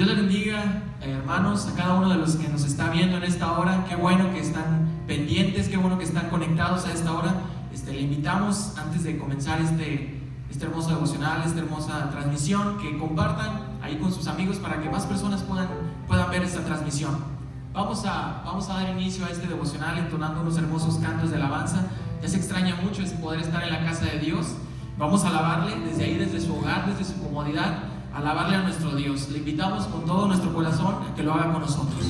Dios les bendiga, hermanos, a cada uno de los que nos está viendo en esta hora. Qué bueno que están pendientes, qué bueno que están conectados a esta hora. Le invitamos, antes de comenzar este hermoso devocional, esta hermosa transmisión, que compartan ahí con sus amigos para que más personas puedan ver esta transmisión. Vamos a dar inicio a este devocional entonando unos hermosos cantos de alabanza. Ya se extraña mucho ese poder estar en la casa de Dios. Vamos a alabarle desde ahí, desde su hogar, desde su comodidad, alabarle a nuestro Dios. Le invitamos con todo nuestro corazón a que lo haga con nosotros.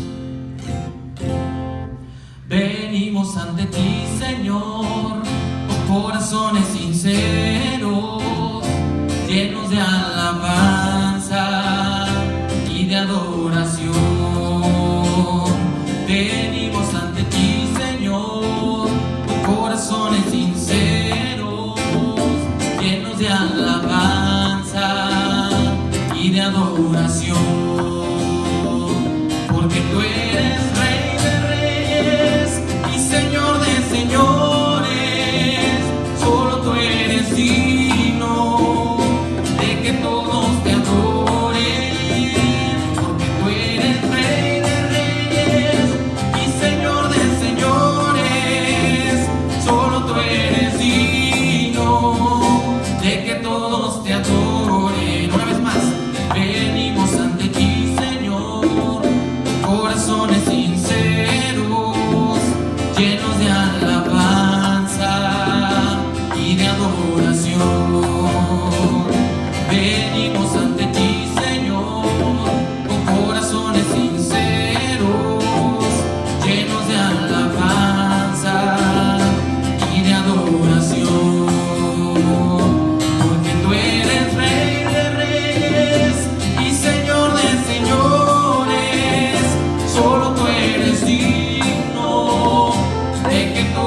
Venimos ante ti, Señor, con corazones sinceros, llenos de alabanza y de adoración. Venimos ante ti, Señor, con corazones sinceros, llenos de alabanza y de adoración, porque tú eres Rey de Reyes y Señor de Señores. Solo tú eres digno de que todos te adoren, porque tú eres Rey de Reyes y Señor de Señores. Solo tú eres digno de que todos te adoren. Una vez más, venimos ante ti, Señor, corazones sinceros, llenos de alabanza y de adoración. Venimos ante ti, Señor, con corazones sinceros, llenos de alabanza y de adoración, porque tú eres Rey de Reyes y Señor de Señores. Solo tú eres digno de que tú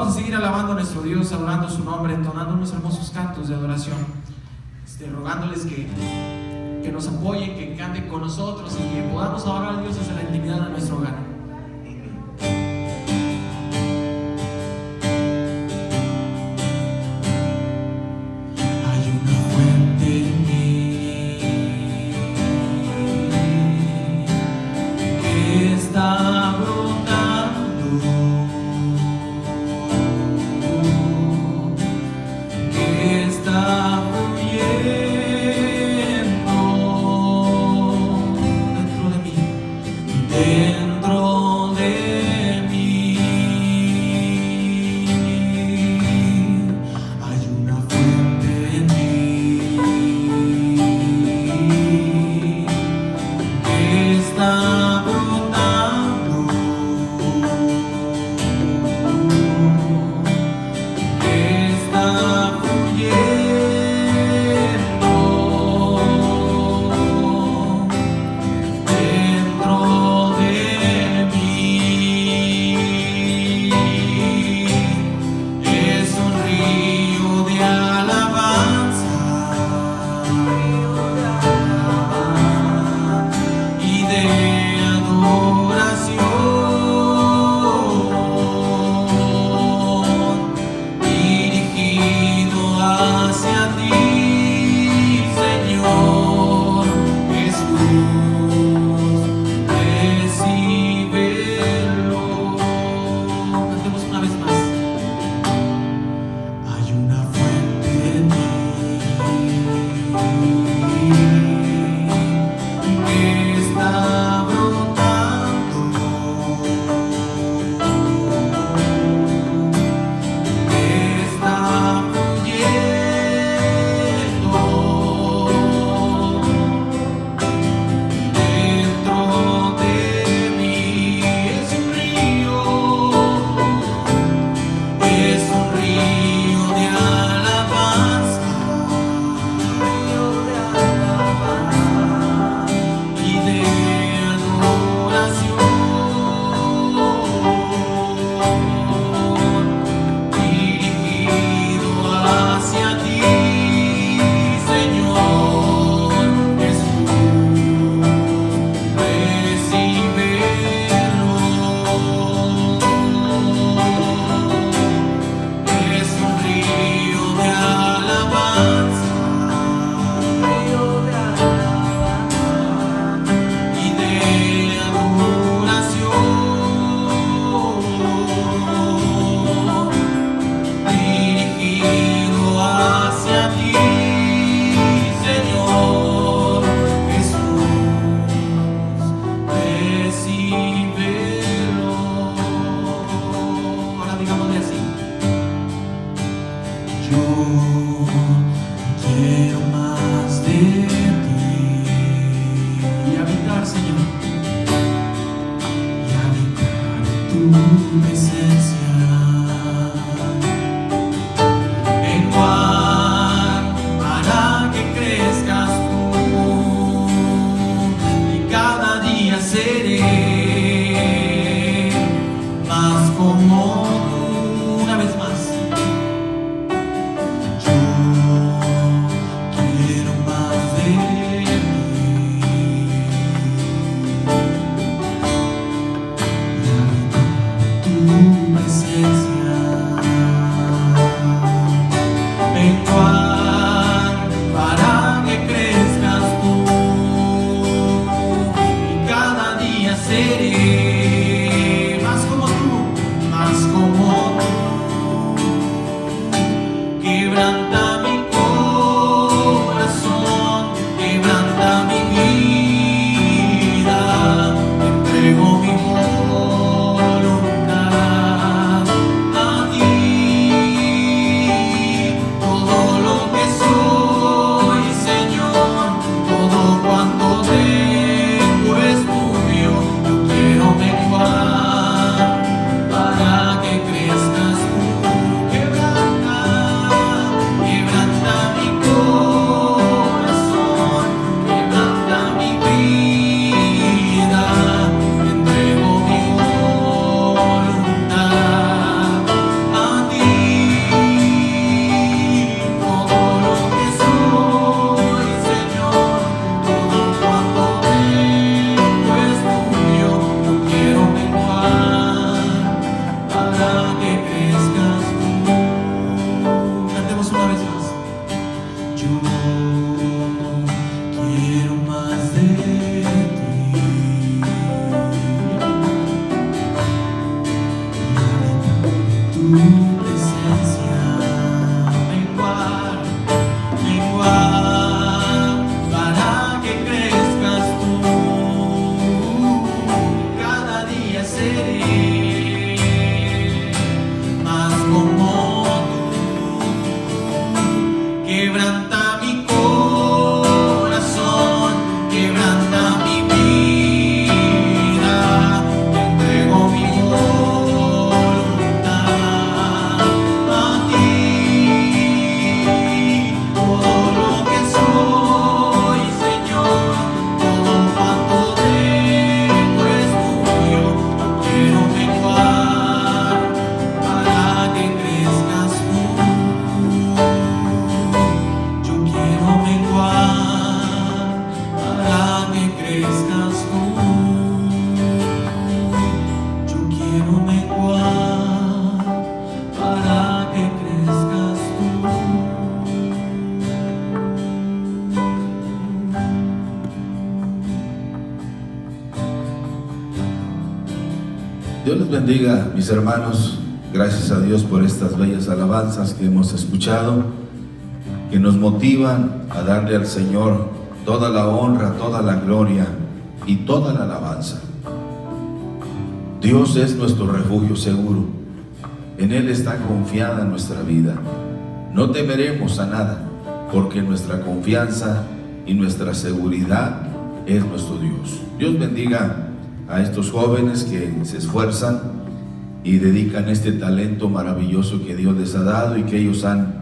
vamos a seguir alabando a nuestro Dios, adorando su nombre, entonando unos hermosos cantos de adoración, rogándoles que nos apoyen, que canten con nosotros y que podamos adorar a Dios desde la intimidad de nuestro hogar. Hay una fuente en mí que está brotando, que está dentro de mí hay una fuente en mí que está brotando, que está fluyendo dentro de mí. Es un río de alabanza y de adoración, dirigido hacia ti, Señor Jesús. Recíbelo. Cantemos una vez más. Hay una fuente en mí que está brotando, que está fluyendo dentro de mí. Es un río de alabanza y de adoración, dirigido hacia ti, Señor Jesús. Recíbelo. Es un río de alabanza y de adoración, dirigido hacia ti, Señor Jesús. Recíbelo. Ahora digámosle así. Yo quiero más de ti y habitar, Señor, y habitar en tu presencia. En cual para que crezcas tú y cada día seré más como tú. Una vez más. Quiero más de ti y habitar tu presencia. En cual para que crezcas tú y cada día seré más como tú, más como tú. Quebranta mi corazón, quebranta mi vida, te entrego mi voluntad. presencia. Menguar, menguar, para que crezcas tú. Cada día seré más como tú. Quebranta mi corazón, quebranta mi vida. Te entrego mi voluntad a ti. Todo lo que soy, Señor, todo cuanto tengo es tuyo. Yo quiero menguar para que crezcas tú. Yo quiero menguar para que crezcas tú. Yo quiero menguar para que crezcas tú. Dios les bendiga, mis hermanos. Gracias a Dios por estas bellas alabanzas que hemos escuchado, que nos motivan a darle al Señor toda la honra, toda la gloria y toda la alabanza. Dios es nuestro refugio seguro. En Él está confiada nuestra vida. No temeremos a nada, porque nuestra confianza y nuestra seguridad es nuestro Dios. Dios bendiga a estos jóvenes que se esfuerzan y dedican este talento maravilloso que Dios les ha dado y que ellos han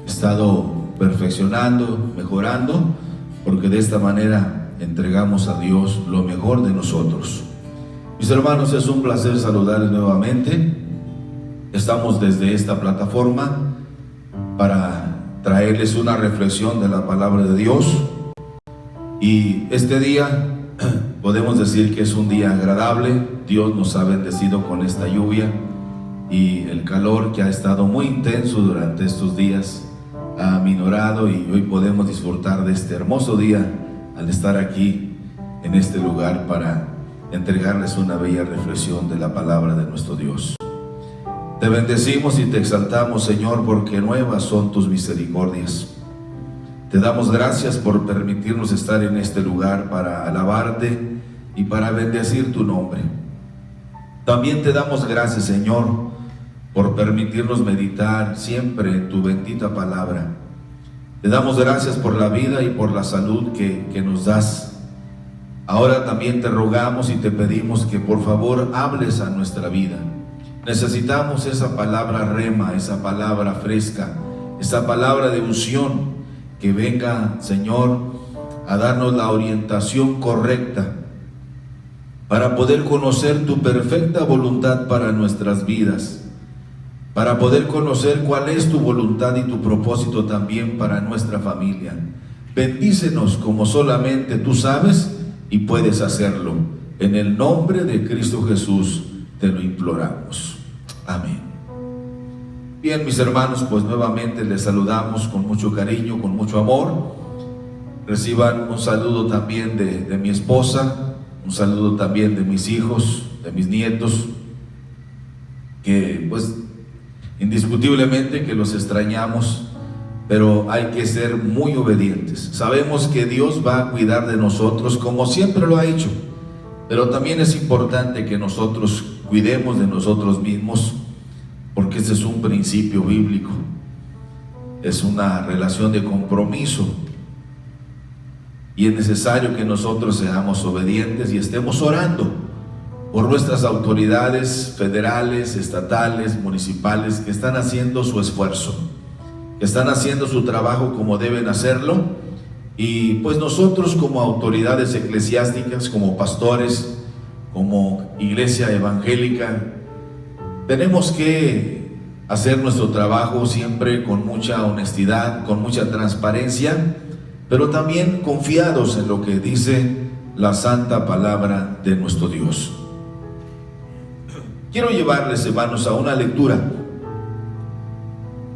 estado perfeccionando, mejorando, porque de esta manera entregamos a Dios lo mejor de nosotros. Mis hermanos, es un placer saludarles nuevamente. Estamos desde esta plataforma para traerles una reflexión de la palabra de Dios, y este día podemos decir que es un día agradable. Dios nos ha bendecido con esta lluvia y el calor que ha estado muy intenso durante estos días ha aminorado, y hoy podemos disfrutar de este hermoso día al estar aquí en este lugar para entregarles una bella reflexión de la palabra de nuestro Dios. Te bendecimos y te exaltamos, Señor, porque nuevas son tus misericordias. Te damos gracias por permitirnos estar en este lugar para alabarte y para bendecir tu nombre. También te damos gracias, Señor, por permitirnos meditar siempre en tu bendita palabra. Te damos gracias por la vida y por la salud que nos das. Ahora también te rogamos y te pedimos que por favor hables a nuestra vida. Necesitamos esa palabra rema, esa palabra fresca, esa palabra de unción que venga, Señor, a darnos la orientación correcta para poder conocer tu perfecta voluntad para nuestras vidas, para poder conocer cuál es tu voluntad y tu propósito también para nuestra familia. Bendícenos como solamente tú sabes y puedes hacerlo. En el nombre de Cristo Jesús te lo imploramos. Amén. Bien, mis hermanos, pues nuevamente les saludamos con mucho cariño, con mucho amor. Reciban un saludo también de mi esposa, un saludo también de mis hijos, de mis nietos, que pues indiscutiblemente que los extrañamos, pero hay que ser muy obedientes. Sabemos que Dios va a cuidar de nosotros como siempre lo ha hecho, pero también es importante que nosotros cuidemos de nosotros mismos, porque ese es un principio bíblico, es una relación de compromiso, y es necesario que nosotros seamos obedientes y estemos orando por nuestras autoridades federales, estatales, municipales, que están haciendo su esfuerzo, que están haciendo su trabajo como deben hacerlo. Y pues nosotros como autoridades eclesiásticas, como pastores, como iglesia evangélica, tenemos que hacer nuestro trabajo siempre con mucha honestidad, con mucha transparencia, pero también confiados en lo que dice la santa palabra de nuestro Dios. Quiero llevarles, hermanos, a una lectura.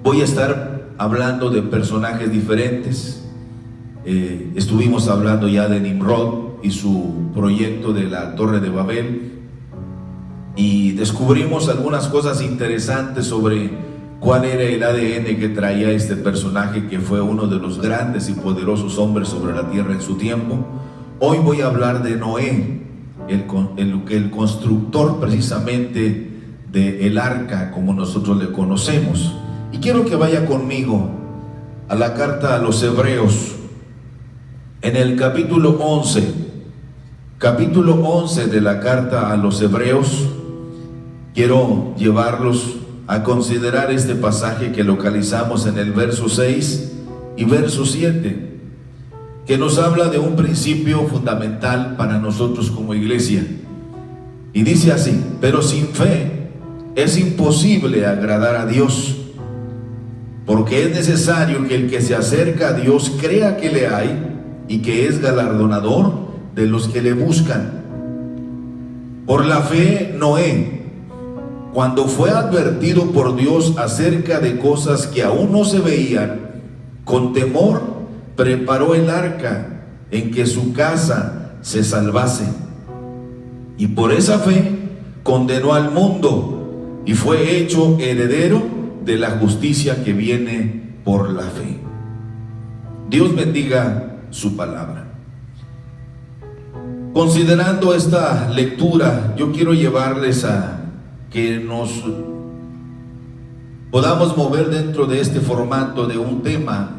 Voy a estar hablando de personajes diferentes. Estuvimos hablando ya de Nimrod y su proyecto de la Torre de Babel. y descubrimos algunas cosas interesantes sobre cuál era el ADN que traía este personaje, que fue uno de los grandes y poderosos hombres sobre la tierra en su tiempo. Hoy voy a hablar de Noé, el constructor precisamente del arca, como nosotros le conocemos. Y quiero que vaya conmigo a la carta a los Hebreos, en el capítulo 11 de la carta a los Hebreos. Quiero llevarlos a considerar este pasaje que localizamos en el verso 6 y verso 7, que nos habla de un principio fundamental para nosotros como iglesia. Y dice así: pero sin fe es imposible agradar a Dios, porque es necesario que el que se acerca a Dios crea que le hay y que es galardonador de los que le buscan. Por la fe, Noé, cuando fue advertido por Dios acerca de cosas que aún no se veían, con temor preparó el arca en que su casa se salvase. Y por esa fe condenó al mundo y fue hecho heredero de la justicia que viene por la fe. Dios bendiga su palabra. Considerando esta lectura, yo quiero llevarles a que nos podamos mover dentro de este formato de un tema: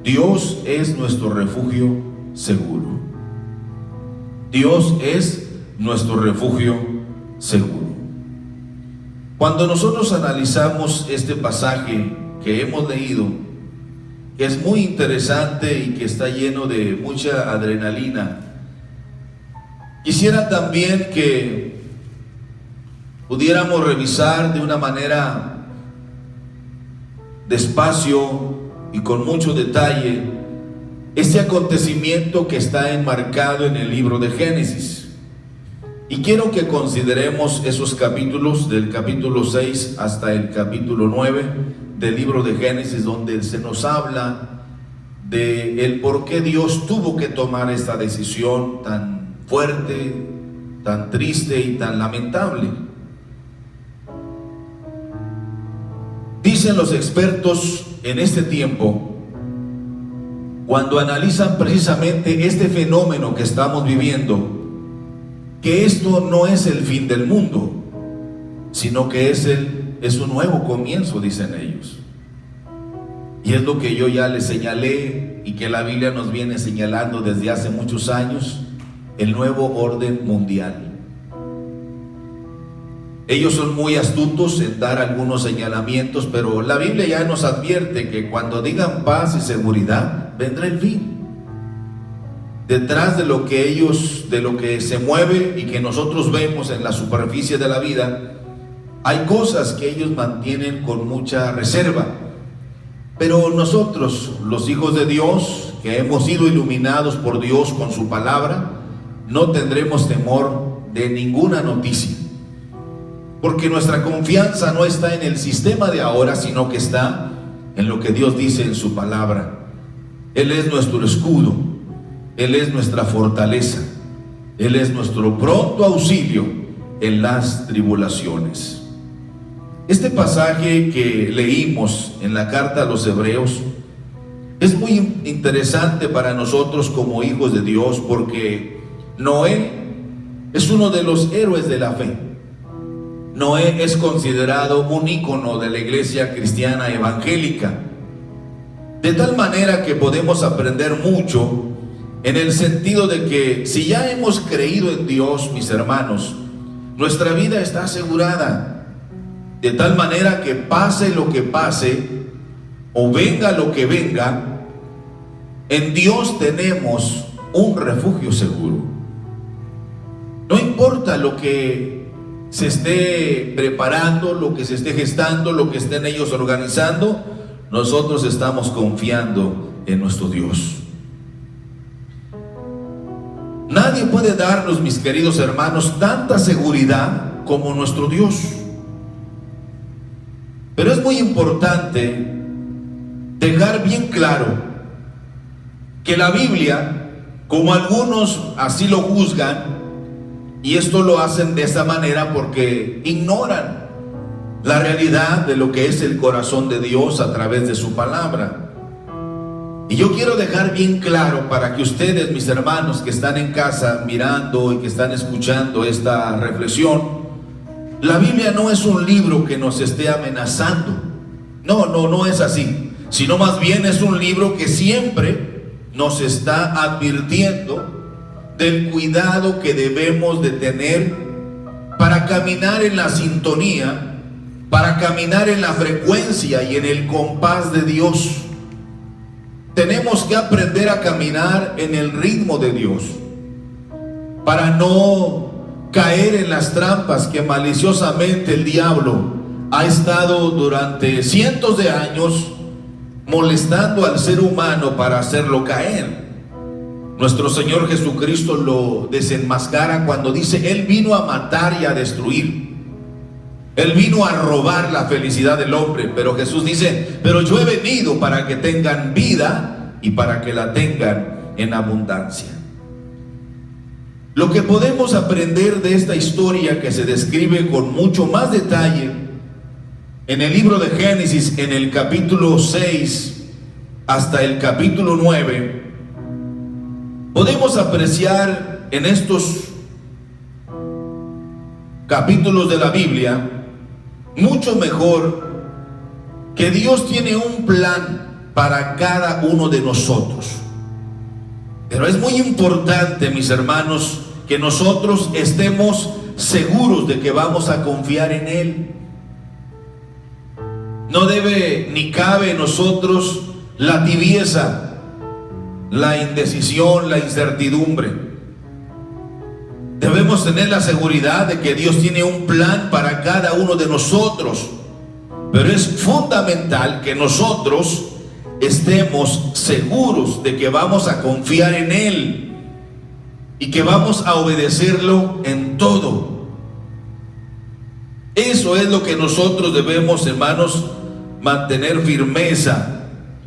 Dios es nuestro refugio seguro. Dios es nuestro refugio seguro. Cuando nosotros analizamos este pasaje que hemos leído, que es muy interesante y que está lleno de mucha adrenalina, quisiera también que pudiéramos revisar de una manera despacio y con mucho detalle este acontecimiento que está enmarcado en el libro de Génesis. Y quiero que consideremos esos capítulos, del capítulo 6 hasta el capítulo 9 del libro de Génesis, donde se nos habla de el por qué Dios tuvo que tomar esta decisión tan fuerte, tan triste y tan lamentable. Dicen los expertos en este tiempo, cuando analizan precisamente este fenómeno que estamos viviendo, que esto no es el fin del mundo, sino que es un nuevo comienzo, dicen ellos. Y es lo que yo ya les señalé y que la Biblia nos viene señalando desde hace muchos años: el nuevo orden mundial. Ellos son muy astutos en dar algunos señalamientos, pero la Biblia ya nos advierte que cuando digan paz y seguridad, vendrá el fin. Detrás de lo que se mueve y que nosotros vemos en la superficie de la vida, hay cosas que ellos mantienen con mucha reserva. Pero nosotros, los hijos de Dios, que hemos sido iluminados por Dios con su palabra, no tendremos temor de ninguna noticia, porque nuestra confianza no está en el sistema de ahora, sino que está en lo que Dios dice en su palabra. Él es nuestro escudo, Él es nuestra fortaleza, Él es nuestro pronto auxilio en las tribulaciones. Este pasaje que leímos en la carta a los Hebreos es muy interesante para nosotros como hijos de Dios, porque Noé es uno de los héroes de la fe. Noé es considerado un ícono de la iglesia cristiana evangélica, de tal manera que podemos aprender mucho, en el sentido de que si ya hemos creído en Dios, mis hermanos, nuestra vida está asegurada, de tal manera que pase lo que pase o venga lo que venga, en Dios tenemos un refugio seguro. No importa lo que se esté preparando, lo que se esté gestando, lo que estén ellos organizando, nosotros estamos confiando en nuestro Dios. Nadie puede darnos, mis queridos hermanos, tanta seguridad como nuestro Dios. Pero es muy importante dejar bien claro que la Biblia, como algunos así lo juzgan, Y esto lo hacen de esta manera porque ignoran la realidad de lo que es el corazón de Dios a través de su palabra. Y yo quiero dejar bien claro para que ustedes, mis hermanos que están en casa mirando y que están escuchando esta reflexión, la Biblia no es un libro que nos esté amenazando. No es así. Sino más bien es un libro que siempre nos está advirtiendo del cuidado que debemos de tener para caminar en la sintonía, para caminar en la frecuencia y en el compás de Dios. Tenemos que aprender a caminar en el ritmo de Dios para no caer en las trampas que maliciosamente el diablo ha estado durante cientos de años molestando al ser humano para hacerlo caer. Nuestro Señor Jesucristo lo desenmascara cuando dice: Él vino a matar y a destruir. Él vino a robar la felicidad del hombre. Pero Jesús dice: pero yo he venido para que tengan vida y para que la tengan en abundancia. Lo que podemos aprender de esta historia, que se describe con mucho más detalle en el libro de Génesis, en el capítulo 6 hasta el capítulo 9, podemos apreciar en estos capítulos de la Biblia mucho mejor que Dios tiene un plan para cada uno de nosotros. Pero es muy importante, mis hermanos, que nosotros estemos seguros de que vamos a confiar en Él. No debe ni cabe en nosotros la tibieza, la indecisión, la incertidumbre. Debemos tener la seguridad de que Dios tiene un plan para cada uno de nosotros, pero es fundamental que nosotros estemos seguros de que vamos a confiar en Él y que vamos a obedecerlo en todo. Eso es lo que nosotros debemos, hermanos, mantener firmeza.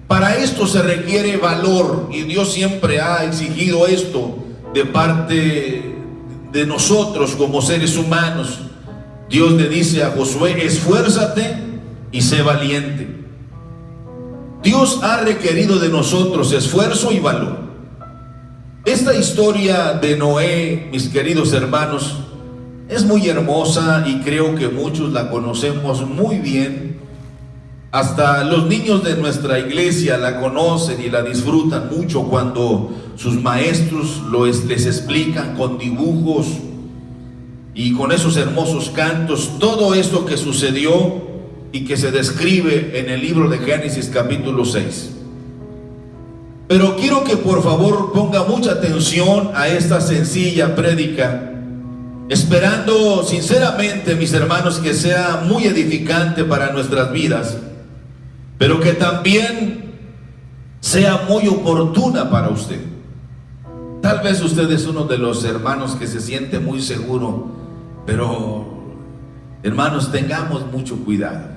Para esto se requiere valor, y Dios siempre ha exigido esto de parte de nosotros como seres humanos. Dios le dice a Josué: esfuérzate y sé valiente. Dios ha requerido de nosotros esfuerzo y valor. Esta historia de Noé, mis queridos hermanos, es muy hermosa y creo que muchos la conocemos muy bien. Hasta los niños de nuestra iglesia la conocen y la disfrutan mucho cuando sus maestros les explican con dibujos y con esos hermosos cantos todo esto que sucedió y que se describe en el libro de Génesis capítulo 6. Pero quiero que por favor ponga mucha atención a esta sencilla prédica, esperando sinceramente, mis hermanos, que sea muy edificante para nuestras vidas, pero que también sea muy oportuna para usted. Tal vez usted es uno de los hermanos que se siente muy seguro, pero hermanos, tengamos mucho cuidado.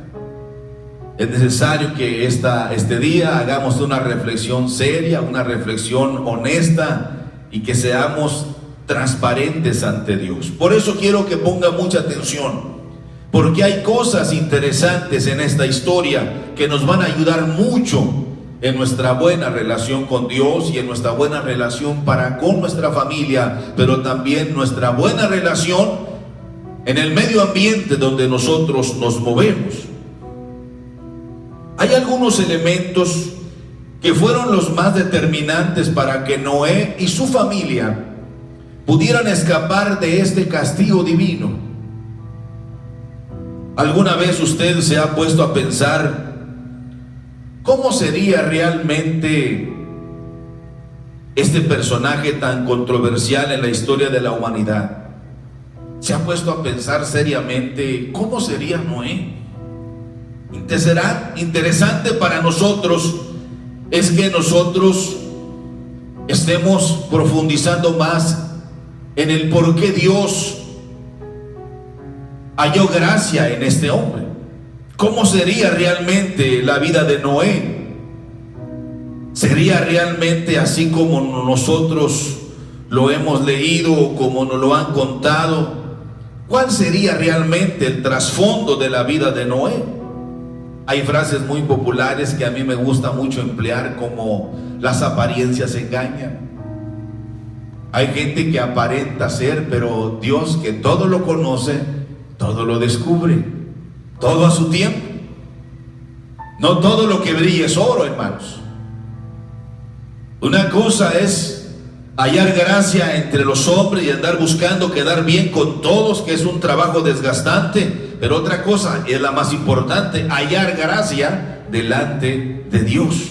Es necesario que este día hagamos una reflexión seria, una reflexión honesta, y que seamos transparentes ante Dios. Por eso quiero que ponga mucha atención, porque hay cosas interesantes en esta historia que nos van a ayudar mucho en nuestra buena relación con Dios y en nuestra buena relación para con nuestra familia, pero también nuestra buena relación en el medio ambiente donde nosotros nos movemos. Hay algunos elementos que fueron los más determinantes para que Noé y su familia pudieran escapar de este castigo divino. ¿Alguna vez usted se ha puesto a pensar cómo sería realmente este personaje tan controversial en la historia de la humanidad? ¿Se ha puesto a pensar seriamente cómo sería Noé? Será interesante para nosotros es que nosotros estemos profundizando más en el por qué Dios halló gracia en este hombre. ¿Cómo sería realmente la vida de Noé? ¿Sería realmente así como nosotros lo hemos leído o como nos lo han contado, ¿cuál sería realmente el trasfondo de la vida de Noé? Hay frases muy populares que a mí me gusta mucho emplear, como las apariencias engañan. Hay gente que aparenta ser, pero Dios, que todo lo conoce, todo lo descubre, todo a su tiempo. No todo lo que brilla es oro, hermanos. Una cosa es hallar gracia entre los hombres y andar buscando quedar bien con todos, que es un trabajo desgastante. Pero otra cosa es la más importante: hallar gracia delante de Dios.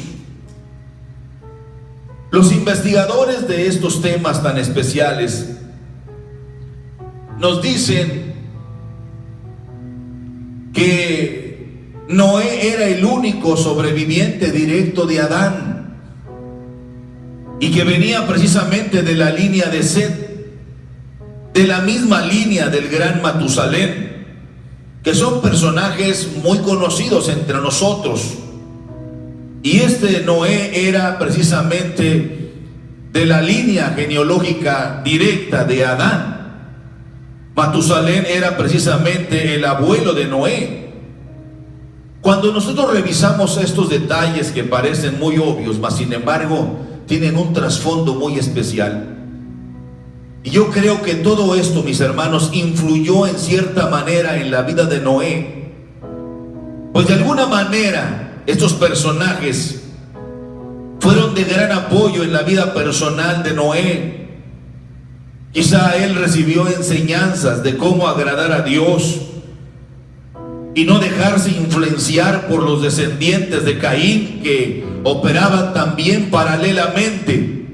Los investigadores de estos temas tan especiales nos dicen que Noé era el único sobreviviente directo de Adán, y que venía precisamente de la línea de Set, de la misma línea del gran Matusalén, que son personajes muy conocidos entre nosotros. Y este Noé era precisamente de la línea genealógica directa de Adán. Matusalén era precisamente el abuelo de Noé. Cuando nosotros revisamos estos detalles que parecen muy obvios, mas sin embargo tienen un trasfondo muy especial, y yo creo que todo esto, mis hermanos, influyó en cierta manera en la vida de Noé, pues de alguna manera estos personajes fueron de gran apoyo en la vida personal de Noé. Quizá él recibió enseñanzas de cómo agradar a Dios y no dejarse influenciar por los descendientes de Caín, que operaban también paralelamente.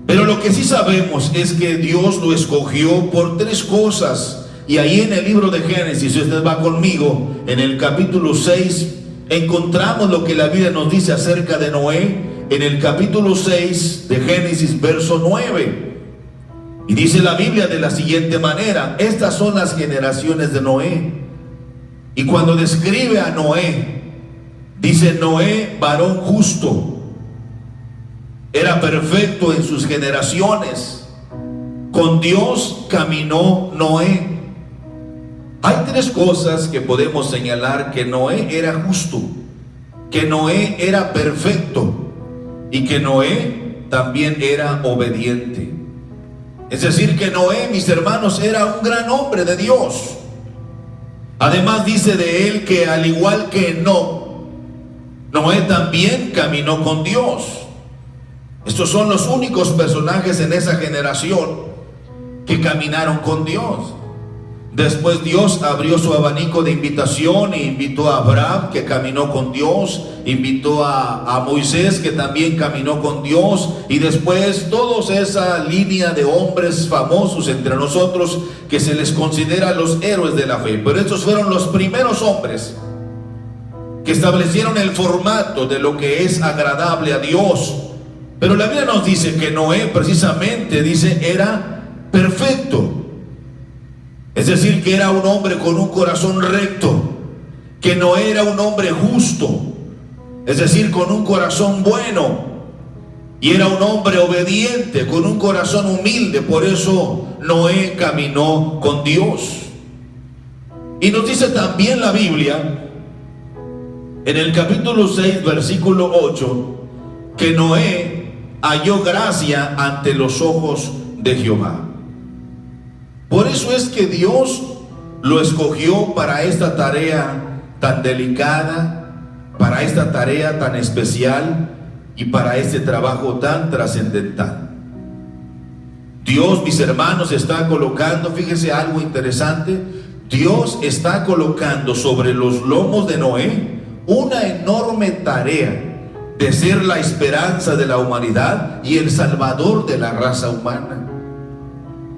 Pero lo que sí sabemos es que Dios lo escogió por tres cosas. Y ahí en el libro de Génesis, si usted va conmigo, en el capítulo 6, encontramos lo que la Biblia nos dice acerca de Noé. En el capítulo 6 de Génesis, verso 9. Y dice la Biblia de la siguiente manera: estas son las generaciones de Noé. Y cuando describe a Noé, dice: Noé, varón justo, era perfecto en sus generaciones, con Dios caminó Noé. Hay tres cosas que podemos señalar: que Noé era justo, que Noé era perfecto y que Noé también era obediente. Es decir, que Noé, mis hermanos, era un gran hombre de Dios. Además dice de él que, al igual que Noé también caminó con Dios. Estos son los únicos personajes en esa generación que caminaron con Dios. Después Dios abrió su abanico de invitación e invitó a Abraham, que caminó con Dios, invitó a Moisés, que también caminó con Dios, y después toda esa línea de hombres famosos entre nosotros que se les considera los héroes de la fe. Pero estos fueron los primeros hombres que establecieron el formato de lo que es agradable a Dios. Pero la Biblia nos dice que Noé, precisamente, dice, era perfecto. Es decir, que era un hombre con un corazón recto, que Noé era un hombre justo, es decir, con un corazón bueno, y era un hombre obediente, con un corazón humilde. Por eso Noé caminó con Dios. Y nos dice también la Biblia, en el capítulo 6, versículo 8, que Noé halló gracia ante los ojos de Jehová. Por eso es que Dios lo escogió para esta tarea tan delicada, para esta tarea tan especial y para este trabajo tan trascendental. Dios, mis hermanos, está colocando, fíjese algo interesante, Dios está colocando sobre los lomos de Noé una enorme tarea de ser la esperanza de la humanidad y el salvador de la raza humana.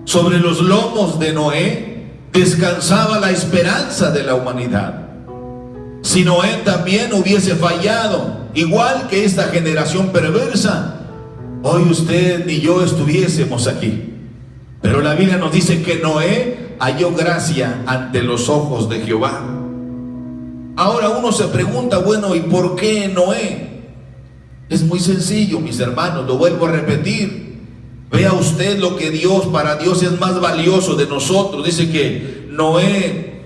Sobre los lomos de Noé descansaba la esperanza de la humanidad. Si Noé también hubiese fallado, igual que esta generación perversa, hoy usted ni yo estuviésemos aquí. Pero la Biblia nos dice que Noé halló gracia ante los ojos de Jehová. Ahora uno se pregunta, bueno, ¿y por qué Noé? Es muy sencillo, mis hermanos, lo vuelvo a repetir. Vea usted lo que para Dios es más valioso de nosotros. Dice que Noé,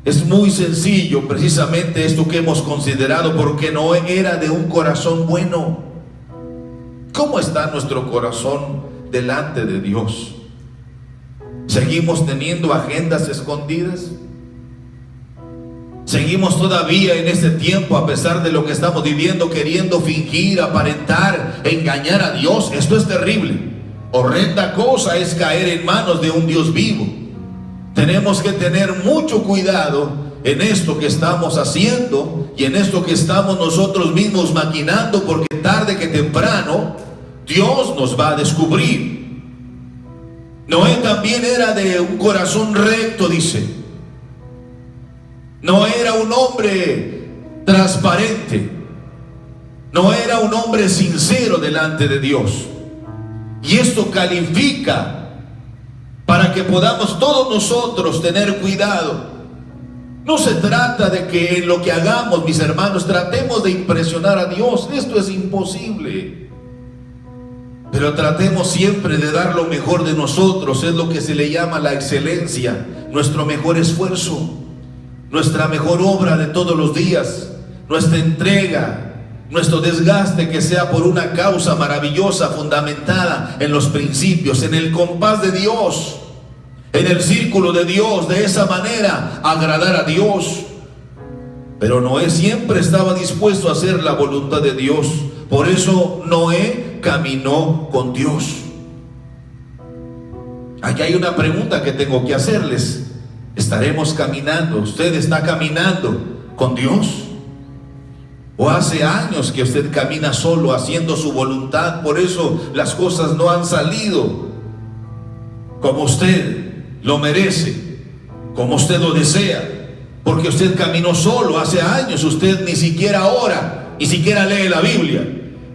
es muy sencillo precisamente esto que hemos considerado, porque Noé era de un corazón bueno. ¿Cómo está nuestro corazón delante de Dios? ¿Seguimos teniendo agendas escondidas? ¿Seguimos todavía en este tiempo, a pesar de lo que estamos viviendo, queriendo fingir, aparentar, engañar a Dios? Esto es terrible. Horrenda cosa es caer en manos de un Dios vivo. Tenemos que tener mucho cuidado en esto que estamos haciendo y en esto que estamos nosotros mismos maquinando, porque tarde que temprano Dios nos va a descubrir. Noé también era de un corazón recto, dice. No era un hombre transparente, no era un hombre sincero delante de Dios. Y esto califica para que podamos todos nosotros tener cuidado. No se trata de que en lo que hagamos, mis hermanos, tratemos de impresionar a Dios. Esto es imposible. Pero tratemos siempre de dar lo mejor de nosotros. Es lo que se le llama la excelencia, nuestro mejor esfuerzo, nuestra mejor obra de todos los días, nuestra entrega, nuestro desgaste, que sea por una causa maravillosa, fundamentada en los principios, en el compás de Dios, en el círculo de Dios. De esa manera agradar a Dios. Pero Noé siempre estaba dispuesto a hacer la voluntad de Dios. Por eso Noé caminó con Dios. Aquí hay una pregunta que tengo que hacerles. ¿Estaremos caminando? ¿Usted está caminando con Dios? ¿O hace años que usted camina solo haciendo su voluntad? Por eso las cosas no han salido como usted lo merece, como usted lo desea, porque usted caminó solo hace años. Usted ni siquiera ora, ni siquiera lee la Biblia.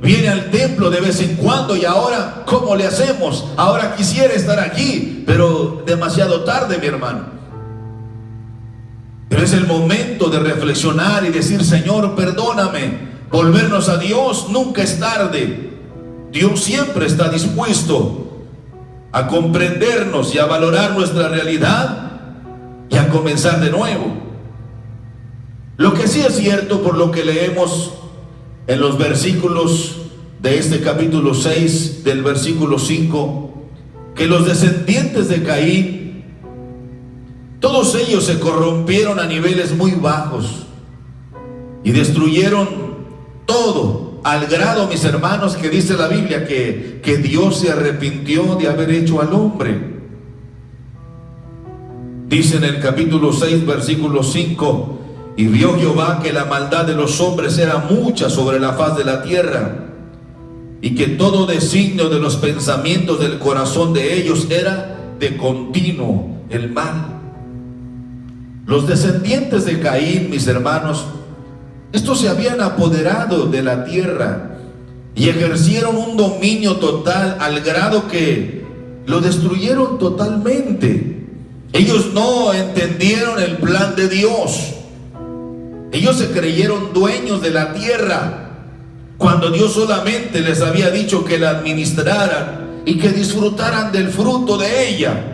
Viene al templo de vez en cuando, y ahora, ¿cómo le hacemos? Ahora quisiera estar aquí, pero demasiado tarde, mi hermano. Pero es el momento de reflexionar y decir: Señor, perdóname. Volvernos a Dios nunca es tarde. Dios siempre está dispuesto a comprendernos y a valorar nuestra realidad y a comenzar de nuevo. Lo que sí es cierto, por lo que leemos en los versículos de este capítulo 6, del versículo 5, que los descendientes de Caín, todos ellos se corrompieron a niveles muy bajos y destruyeron todo, al grado, mis hermanos, que dice la Biblia que Dios se arrepintió de haber hecho al hombre. Dice en el capítulo 6, versículo 5: y vio Jehová que la maldad de los hombres era mucha sobre la faz de la tierra, y que todo designio de los pensamientos del corazón de ellos era de continuo el mal. Los descendientes de Caín, mis hermanos, estos se habían apoderado de la tierra y ejercieron un dominio total, al grado que lo destruyeron totalmente. Ellos no entendieron el plan de Dios. Ellos se creyeron dueños de la tierra, cuando Dios solamente les había dicho que la administraran y que disfrutaran del fruto de ella.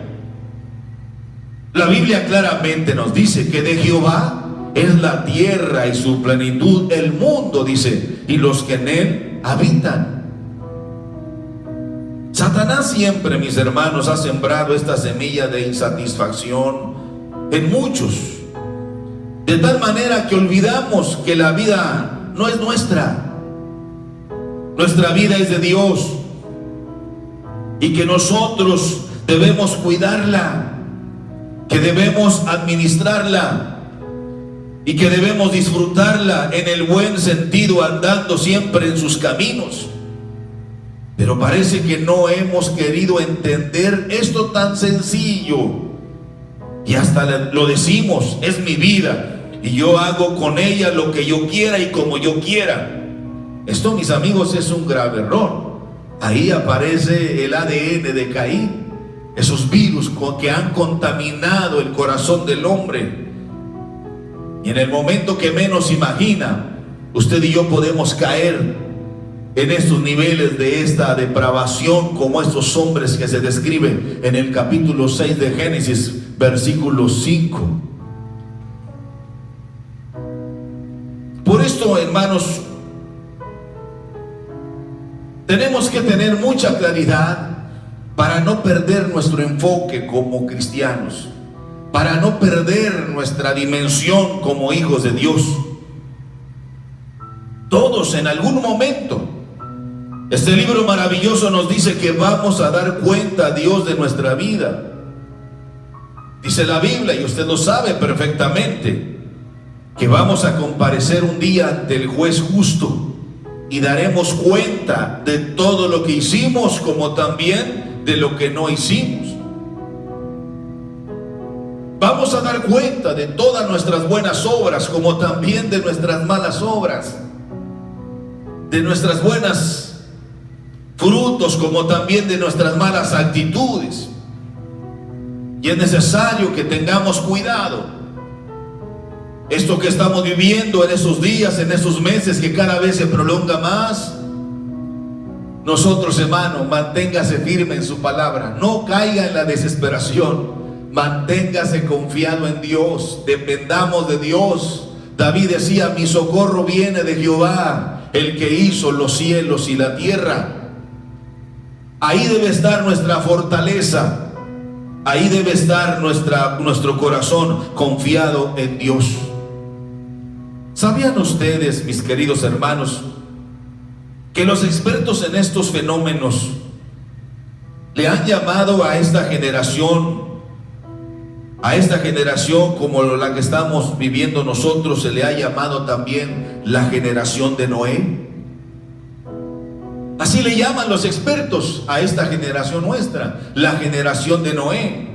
La Biblia claramente nos dice que de Jehová es la tierra y su plenitud, el mundo, dice, y los que en él habitan. Satanás siempre, mis hermanos, ha sembrado esta semilla de insatisfacción en muchos, de tal manera que olvidamos que la vida no es nuestra. Nuestra vida es de Dios, y que nosotros debemos cuidarla, que debemos administrarla y que debemos disfrutarla en el buen sentido, andando siempre en sus caminos. Pero parece que no hemos querido entender esto tan sencillo, y hasta lo decimos: es mi vida y yo hago con ella lo que yo quiera y como yo quiera. Esto, mis amigos, es un grave error. Ahí aparece el ADN de Caín, esos virus que han contaminado el corazón del hombre. Y en el momento que menos imagina, usted y yo podemos caer en estos niveles de esta depravación como estos hombres que se describen en el capítulo 6 de Génesis, versículo 5. Por esto, hermanos, tenemos que tener mucha claridad para no perder nuestro enfoque como cristianos, para no perder nuestra dimensión como hijos de Dios. Todos en algún momento, este libro maravilloso nos dice que vamos a dar cuenta a Dios de nuestra vida. Dice la Biblia, y usted lo sabe perfectamente, que vamos a comparecer un día ante el juez justo y daremos cuenta de todo lo que hicimos, como también de lo que no hicimos. Vamos a dar cuenta de todas nuestras buenas obras, como también de nuestras malas obras, de nuestras buenas frutos, como también de nuestras malas actitudes. Y es necesario que tengamos cuidado. Esto que estamos viviendo en esos días, en esos meses que cada vez se prolonga más, nosotros, hermano, manténgase firme en su palabra, no caiga en la desesperación, manténgase confiado en Dios, dependamos de Dios. David decía: mi socorro viene de Jehová, el que hizo los cielos y la tierra. Ahí debe estar nuestra fortaleza, ahí debe estar nuestro corazón confiado en Dios. ¿Sabían ustedes, mis queridos hermanos, que los expertos en estos fenómenos le han llamado a esta generación como la que estamos viviendo nosotros, se le ha llamado también la generación de Noé? Así le llaman los expertos a esta generación nuestra, la generación de Noé,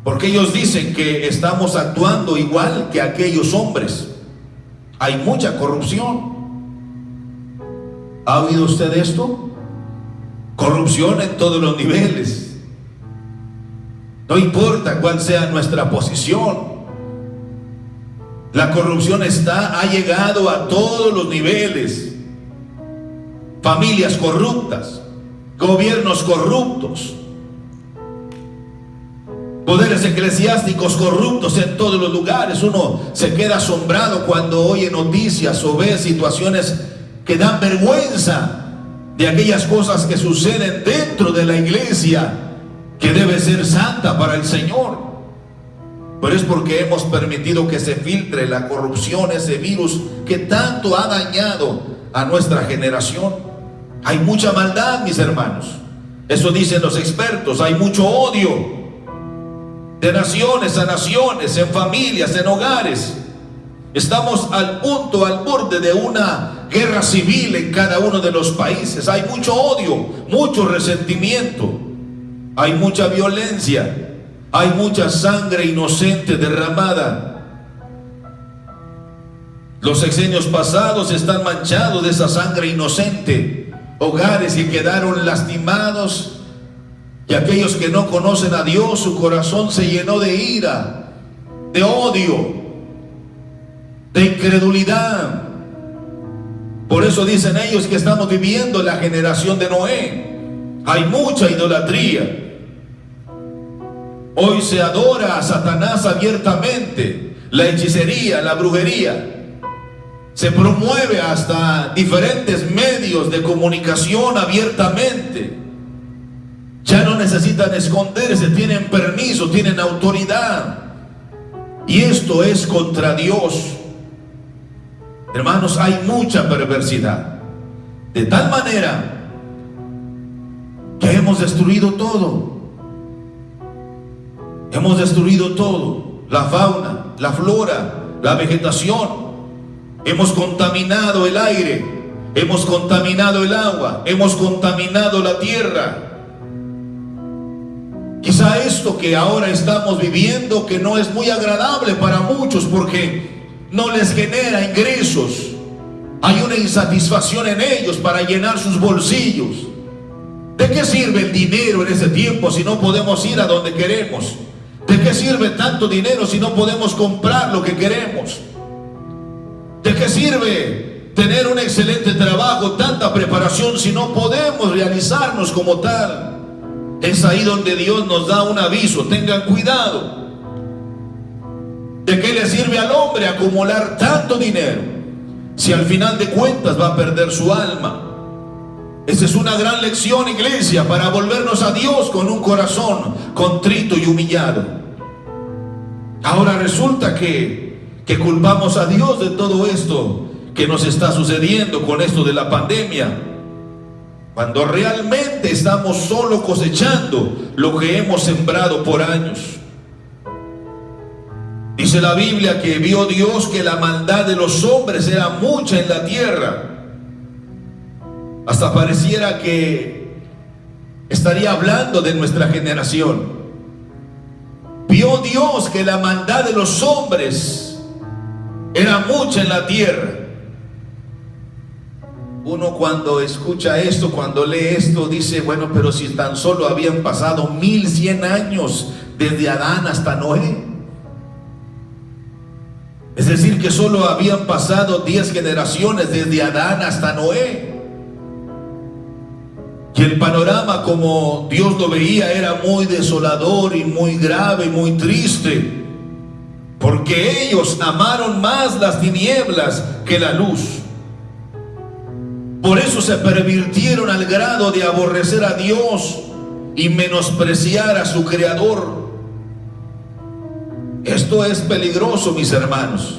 porque ellos dicen que estamos actuando igual que aquellos hombres. Hay mucha corrupción. ¿Ha oído usted esto? Corrupción en todos los niveles. No importa cuál sea nuestra posición, la corrupción ha llegado a todos los niveles. Familias corruptas, gobiernos corruptos, poderes eclesiásticos corruptos en todos los lugares. Uno se queda asombrado cuando oye noticias o ve situaciones que dan vergüenza de aquellas cosas que suceden dentro de la iglesia, que debe ser santa para el Señor. Pero es porque hemos permitido que se filtre la corrupción, ese virus que tanto ha dañado a nuestra generación. Hay mucha maldad, mis hermanos. Eso dicen los expertos. Hay mucho odio de naciones a naciones, en familias, en hogares. Estamos al punto, al borde de una guerra civil en cada uno de los países. Hay mucho odio, mucho resentimiento, hay mucha violencia, hay mucha sangre inocente derramada. Los sexenios pasados están manchados de esa sangre inocente. Hogares que quedaron lastimados, y aquellos que no conocen a Dios, su corazón se llenó de ira, de odio, de incredulidad. Por eso dicen ellos que estamos viviendo la generación de Noé. Hay mucha idolatría. Hoy se adora a Satanás abiertamente, la hechicería, la brujería. Se promueve hasta diferentes medios de comunicación abiertamente. Ya no necesitan esconderse, tienen permiso, tienen autoridad. Y esto es contra Dios. Hermanos, hay mucha perversidad, de tal manera que hemos destruido todo. Hemos destruido todo: la fauna, la flora, la vegetación. Hemos contaminado el aire, hemos contaminado el agua, hemos contaminado la tierra. Quizá esto que ahora estamos viviendo, que no es muy agradable para muchos porque no les genera ingresos, hay una insatisfacción en ellos para llenar sus bolsillos. ¿De qué sirve el dinero en ese tiempo si no podemos ir a donde queremos? ¿De qué sirve tanto dinero si no podemos comprar lo que queremos? ¿De qué sirve tener un excelente trabajo, tanta preparación, si no podemos realizarnos como tal? Es ahí donde Dios nos da un aviso: tengan cuidado. ¿De qué le sirve al hombre acumular tanto dinero si al final de cuentas va a perder su alma? Esa es una gran lección, iglesia, para volvernos a Dios con un corazón contrito y humillado. Ahora resulta que culpamos a Dios de todo esto que nos está sucediendo con esto de la pandemia, cuando realmente estamos solo cosechando lo que hemos sembrado por años. Dice la Biblia que vio Dios que la maldad de los hombres era mucha en la tierra. Hasta pareciera que estaría hablando de nuestra generación. Vio Dios que la maldad de los hombres era mucha en la tierra. Uno cuando escucha esto, cuando lee esto, dice: bueno, pero si tan solo habían pasado 1100 años desde Adán hasta Noé. Es decir, que solo habían pasado 10 generaciones desde Adán hasta Noé. Y el panorama, como Dios lo veía, era muy desolador y muy grave y muy triste, porque ellos amaron más las tinieblas que la luz. Por eso se pervirtieron al grado de aborrecer a Dios y menospreciar a su Creador. Esto es peligroso, mis hermanos.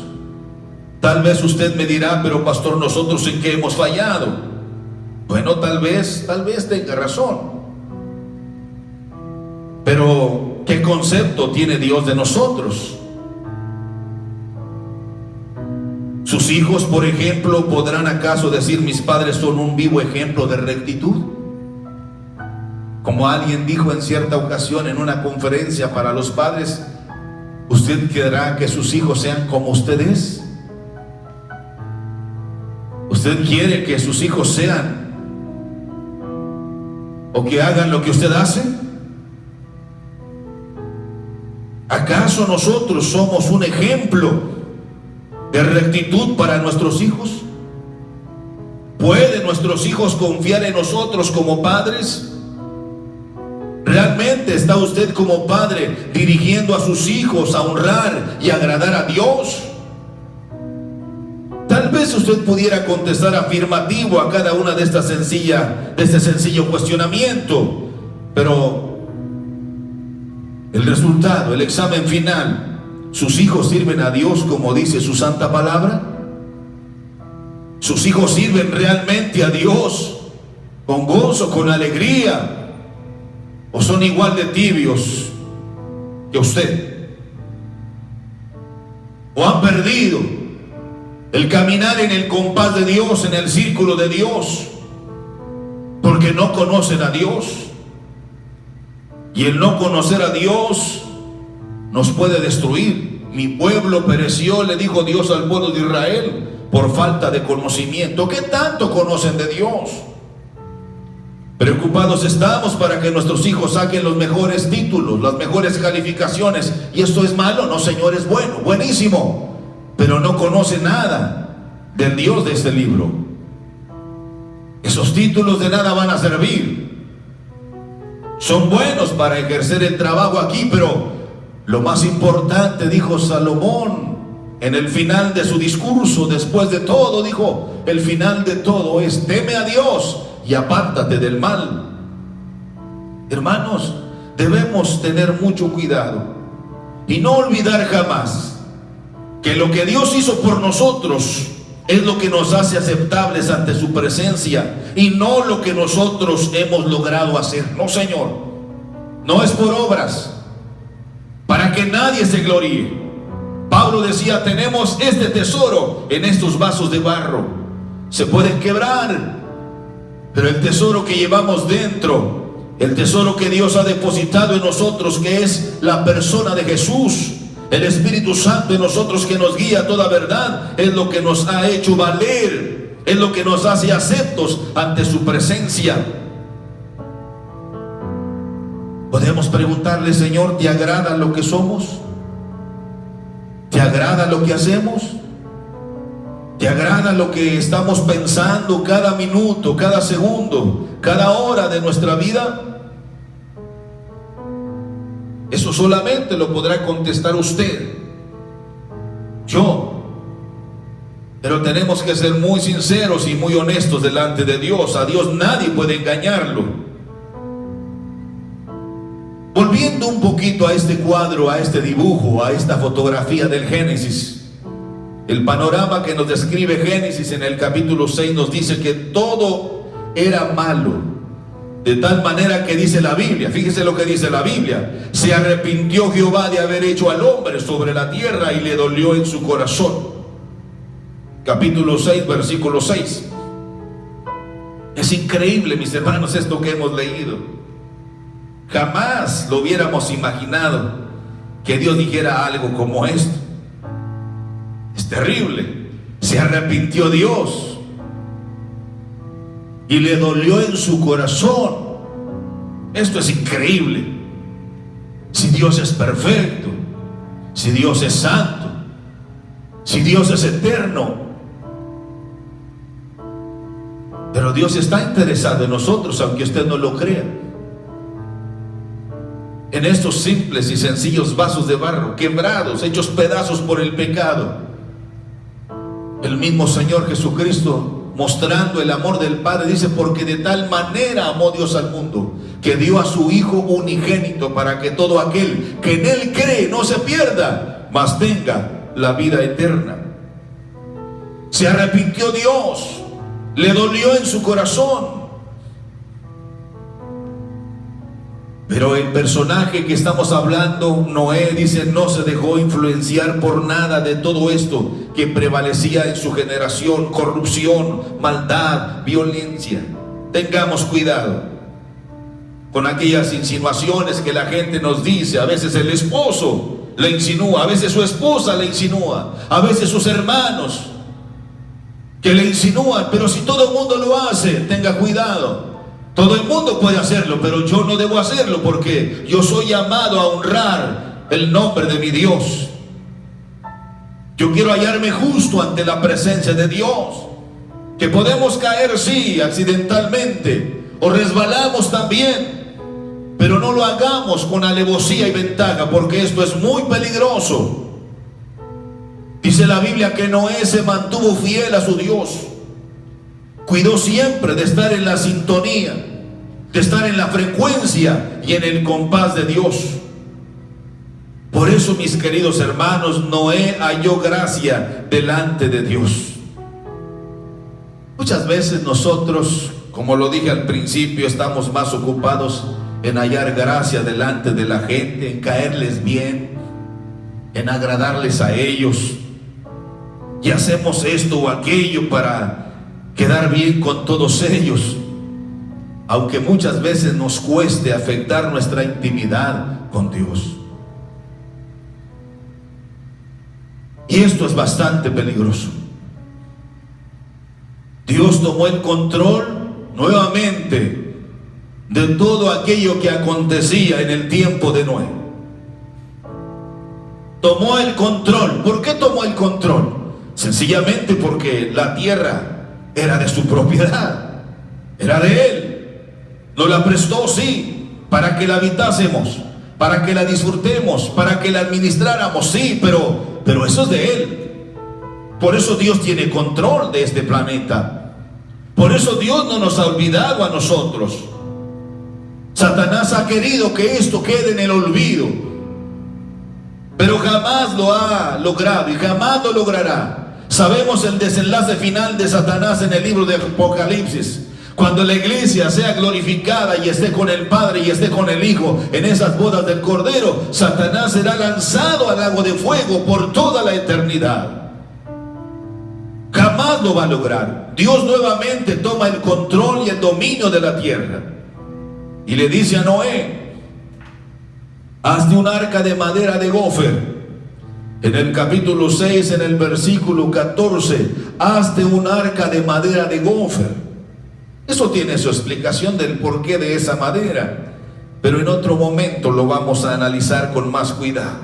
Tal vez usted me dirá: pero pastor, ¿nosotros en qué hemos fallado? Bueno, tal vez tenga razón. Pero ¿qué concepto tiene Dios de nosotros? ¿Sus hijos, por ejemplo, podrán acaso decir: mis padres son un vivo ejemplo de rectitud? Como alguien dijo en cierta ocasión en una conferencia para los padres: ¿usted querrá que sus hijos sean como usted es? ¿Usted quiere que sus hijos sean o que hagan lo que usted hace? ¿Acaso nosotros somos un ejemplo de rectitud para nuestros hijos? ¿Pueden nuestros hijos confiar en nosotros como padres? ¿Realmente está usted como padre dirigiendo a sus hijos a honrar y agradar a Dios? Tal vez usted pudiera contestar afirmativo a cada una de este sencillo cuestionamiento, pero el resultado, el examen final: ¿sus hijos sirven a Dios como dice su santa palabra? ¿Sus hijos sirven realmente a Dios con gozo, con alegría? ¿O son igual de tibios que usted? ¿O han perdido el caminar en el compás de Dios, en el círculo de Dios, porque no conocen a Dios? Y el no conocer a Dios nos puede destruir. Mi pueblo pereció, le dijo Dios al pueblo de Israel, por falta de conocimiento. ¿Qué tanto conocen de Dios? Preocupados estamos para que nuestros hijos saquen los mejores títulos, las mejores calificaciones. ¿Y esto es malo? No, Señor, es bueno, buenísimo. Pero no conoce nada del Dios de este libro. Esos títulos de nada van a servir. Son buenos para ejercer el trabajo aquí, pero lo más importante, dijo Salomón en el final de su discurso, después de todo, dijo: el final de todo es: teme a Dios y apártate del mal. Hermanos, debemos tener mucho cuidado y no olvidar jamás que lo que Dios hizo por nosotros es lo que nos hace aceptables ante su presencia, y no lo que nosotros hemos logrado hacer. No, Señor, no es por obras, para que nadie se gloríe. Pablo decía: tenemos este tesoro en estos vasos de barro. Se pueden quebrar, pero el tesoro que llevamos dentro, el tesoro que Dios ha depositado en nosotros, que es la persona de Jesús, el Espíritu Santo en nosotros, que nos guía a toda verdad, es lo que nos ha hecho valer, es lo que nos hace aceptos ante su presencia. Podemos preguntarle: Señor, ¿te agrada lo que somos? ¿Te agrada lo que hacemos? ¿Te agrada lo que estamos pensando cada minuto, cada segundo, cada hora de nuestra vida? Eso solamente lo podrá contestar usted, yo. Pero tenemos que ser muy sinceros y muy honestos delante de Dios. A Dios nadie puede engañarlo. Volviendo un poquito a este cuadro, a este dibujo, a esta fotografía del Génesis, el panorama que nos describe Génesis en el capítulo 6 nos dice que todo era malo, de tal manera que dice la Biblia, fíjese lo que dice la Biblia: se arrepintió Jehová de haber hecho al hombre sobre la tierra y le dolió en su corazón. Capítulo 6, versículo 6. Es increíble, mis hermanos, esto que hemos leído. Jamás lo hubiéramos imaginado que Dios dijera algo como esto. Es terrible. Se arrepintió Dios y le dolió en su corazón. Esto es increíble. Si Dios es perfecto, si Dios es santo, si Dios es eterno, pero Dios está interesado en nosotros, aunque usted no lo crea. En estos simples y sencillos vasos de barro, quebrados, hechos pedazos por el pecado, el mismo Señor Jesucristo, mostrando el amor del Padre, dice: porque de tal manera amó Dios al mundo, que dio a su Hijo unigénito, para que todo aquel que en Él cree no se pierda, mas tenga la vida eterna. Se arrepintió Dios, le dolió en su corazón. Pero el personaje que estamos hablando, Noé, dice, no se dejó influenciar por nada de todo esto que prevalecía en su generación: corrupción, maldad, violencia. Tengamos cuidado con aquellas insinuaciones que la gente nos dice. A veces el esposo le insinúa, a veces su esposa le insinúa, a veces sus hermanos que le insinúan. Pero si todo el mundo lo hace, tenga cuidado. Todo el mundo puede hacerlo, pero yo no debo hacerlo, porque yo soy llamado a honrar el nombre de mi Dios. Yo quiero hallarme justo ante la presencia de Dios. Que podemos caer, sí, accidentalmente, o resbalamos también, pero no lo hagamos con alevosía y ventaja, porque esto es muy peligroso. Dice la Biblia que Noé se mantuvo fiel a su Dios. Cuidó siempre de estar en la sintonía, de estar en la frecuencia y en el compás de Dios. Por eso, mis queridos hermanos, Noé halló gracia delante de Dios. Muchas veces nosotros, como lo dije al principio, estamos más ocupados en hallar gracia delante de la gente, en caerles bien, en agradarles a ellos, y hacemos esto o aquello para quedar bien con todos ellos, aunque muchas veces nos cueste afectar nuestra intimidad con Dios. Y esto es bastante peligroso. Dios tomó el control nuevamente de todo aquello que acontecía en el tiempo de Noé. Tomó el control. ¿Por qué tomó el control? Sencillamente porque la tierra era de su propiedad, era de Él. Nos la prestó, sí, para que la habitásemos, para que la disfrutemos, para que la administráramos, sí, pero eso es de Él. Por eso Dios tiene control de este planeta. Por eso Dios no nos ha olvidado a nosotros. Satanás ha querido que esto quede en el olvido, pero jamás lo ha logrado y jamás lo logrará. Sabemos el desenlace final de Satanás en el libro de Apocalipsis. Cuando la iglesia sea glorificada y esté con el Padre y esté con el Hijo en esas bodas del Cordero, Satanás será lanzado al lago de fuego por toda la eternidad. Jamás lo va a lograr. Dios nuevamente toma el control y el dominio de la tierra. Y le dice a Noé: hazte un arca de madera de gofer. En el capítulo 6, en el versículo 14, hazte un arca de madera de gofer. Eso tiene su explicación del porqué de esa madera, pero en otro momento lo vamos a analizar con más cuidado.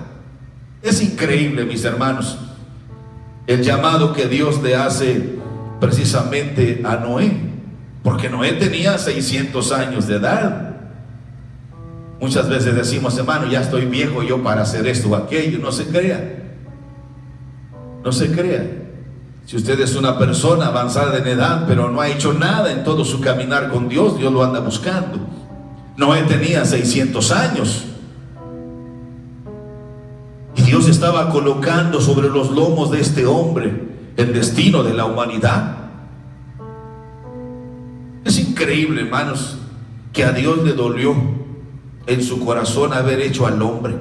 Es increíble, mis hermanos. el llamado que Dios le hace precisamente a Noé, porque Noé tenía 600 años de edad. Muchas veces decimos, hermano, ya estoy viejo yo para hacer esto o aquello. No se crea, no se crea. Si usted es una persona avanzada en edad, pero no ha hecho nada en todo su caminar con Dios, Dios lo anda buscando. Noé tenía 600 años. Y Dios estaba colocando sobre los lomos de este hombre el destino de la humanidad. Es increíble, hermanos, que a Dios le dolió en su corazón haber hecho al hombre.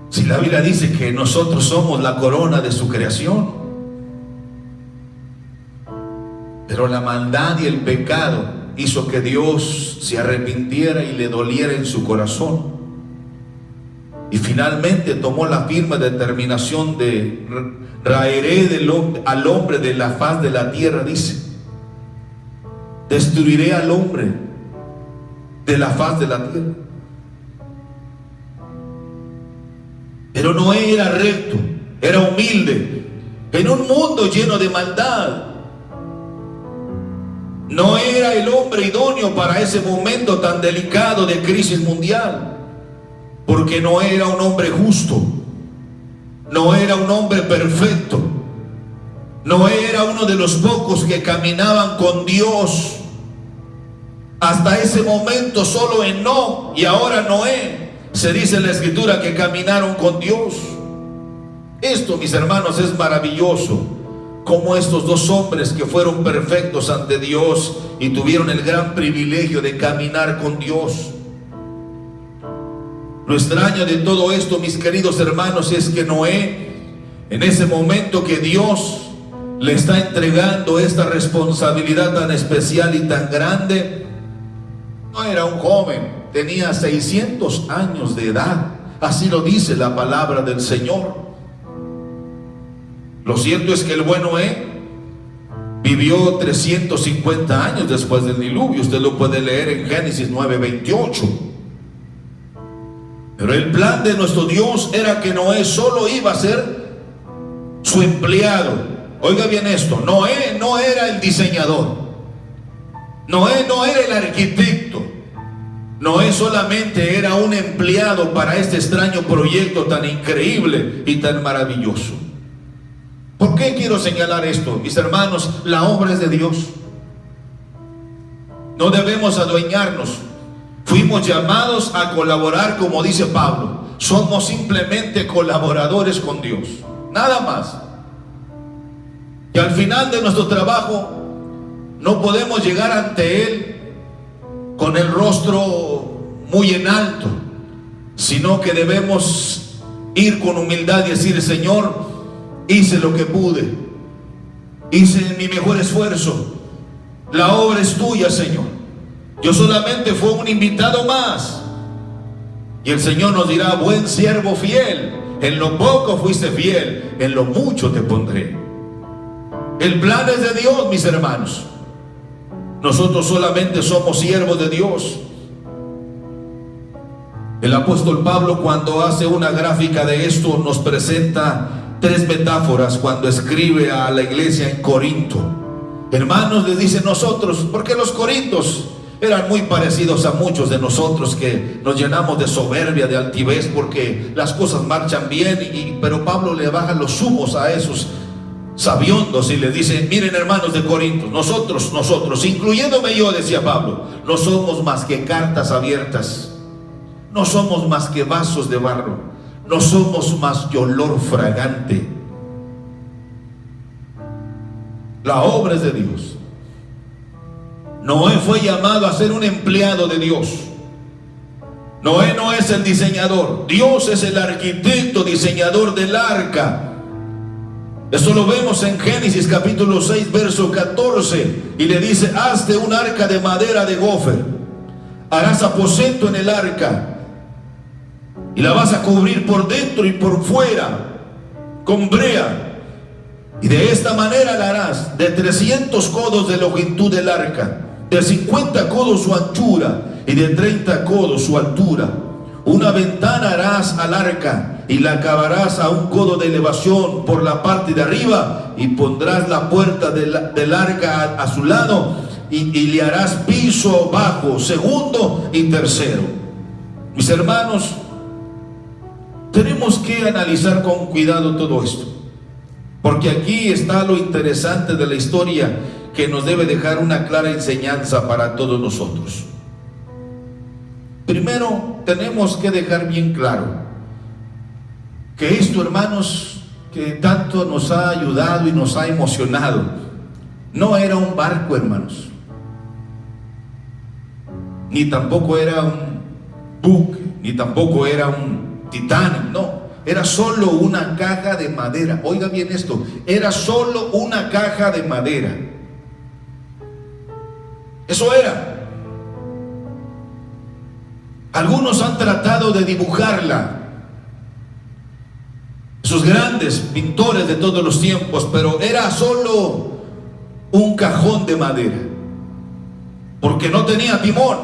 Si la Biblia dice que nosotros somos la corona de su creación, pero la maldad y el pecado hizo que Dios se arrepintiera y le doliera en su corazón, y finalmente tomó la firme determinación de raeré al hombre de la faz de la tierra. Dice, destruiré al hombre de la faz de la tierra. Pero Noé era recto, era humilde, en un mundo lleno de maldad. No era el hombre idóneo para ese momento tan delicado de crisis mundial, porque no era un hombre justo, no era un hombre perfecto, no era uno de los pocos que caminaban con Dios. Hasta ese momento solo Enoc y ahora Noé, se dice en la escritura que caminaron con Dios. Esto, mis hermanos, es maravilloso, como estos dos hombres que fueron perfectos ante Dios y tuvieron el gran privilegio de caminar con Dios. Lo extraño de todo esto, mis queridos hermanos, es que Noé, en ese momento que Dios le está entregando esta responsabilidad tan especial y tan grande, no era un joven, tenía 600 años de edad. Así lo dice la palabra del Señor. Lo cierto es que el buen Noé vivió 350 años después del diluvio. Usted lo puede leer en Génesis 9:28. Pero el plan de nuestro Dios era que Noé solo iba a ser su empleado. Oiga bien esto, Noé no era el diseñador, Noé no era el arquitecto, Noé solamente era un empleado para este extraño proyecto tan increíble y tan maravilloso. ¿Por qué quiero señalar esto, mis hermanos? La obra es de Dios. No debemos adueñarnos. Fuimos llamados a colaborar, como dice Pablo. Somos simplemente colaboradores con Dios, nada más. Y al final de nuestro trabajo no podemos llegar ante Él con el rostro muy en alto, sino que debemos ir con humildad y decir: Señor, hice lo que pude, hice mi mejor esfuerzo, la obra es tuya, Señor, yo solamente fui un invitado más. Y el Señor nos dirá: buen siervo fiel, en lo poco fuiste fiel, en lo mucho te pondré. El plan es de Dios, mis hermanos. Nosotros solamente somos siervos de Dios. El apóstol Pablo, cuando hace una gráfica de esto, nos presenta tres metáforas cuando escribe a la iglesia en Corinto. Hermanos, les dice nosotros, porque los corintios eran muy parecidos a muchos de nosotros que nos llenamos de soberbia, de altivez, porque las cosas marchan bien, pero Pablo le baja los humos a esos sabiondos y le dice: miren, hermanos de Corinto, nosotros, incluyéndome yo, decía Pablo, no somos más que cartas abiertas, no somos más que vasos de barro, no somos más que olor fragante. La obra es de Dios. Noé fue llamado a ser un empleado de Dios. Noé no es el diseñador, Dios es el arquitecto, diseñador del arca. Esto lo vemos en Génesis capítulo 6 verso 14, y le dice: hazte un arca de madera de gofer, harás aposento en el arca y la vas a cubrir por dentro y por fuera con brea, y de esta manera la harás de 300 codos de longitud del arca, de 50 codos su anchura y de 30 codos su altura. Una ventana harás al arca y la acabarás a un codo de elevación por la parte de arriba, y pondrás la puerta del arca a su lado, y le harás piso bajo, segundo y tercero. Mis hermanos, tenemos que analizar con cuidado todo esto, porque aquí está lo interesante de la historia, que nos debe dejar una clara enseñanza para todos nosotros. Primero, tenemos que dejar bien claro que esto, hermanos, que tanto nos ha ayudado y nos ha emocionado, no era un barco, hermanos, ni tampoco era un buque, ni tampoco era un Titanic, no, era solo una caja de madera. Oiga bien esto, era solo una caja de madera. Eso era. Algunos han tratado de dibujarla, esos grandes pintores de todos los tiempos, pero era solo un cajón de madera, porque no tenía timón,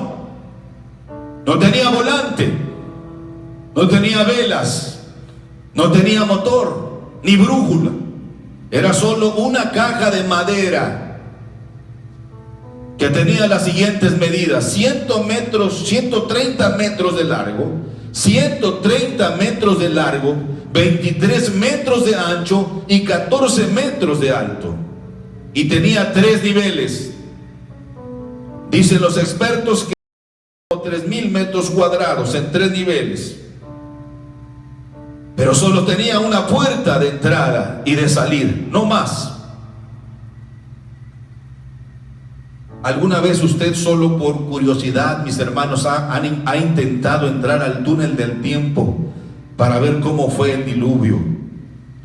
no tenía volante, no tenía velas, no tenía motor, ni brújula. Era solo una caja de madera que tenía las siguientes medidas: 130 metros de largo, 130 metros de largo, 23 metros de ancho y 14 metros de alto. Y tenía 3 niveles. Dicen los expertos que 3.000 metros cuadrados en 3 niveles. Pero solo tenía una puerta de entrada y de salir, no más. ¿Alguna vez usted, solo por curiosidad, mis hermanos, ha intentado entrar al túnel del tiempo para ver cómo fue el diluvio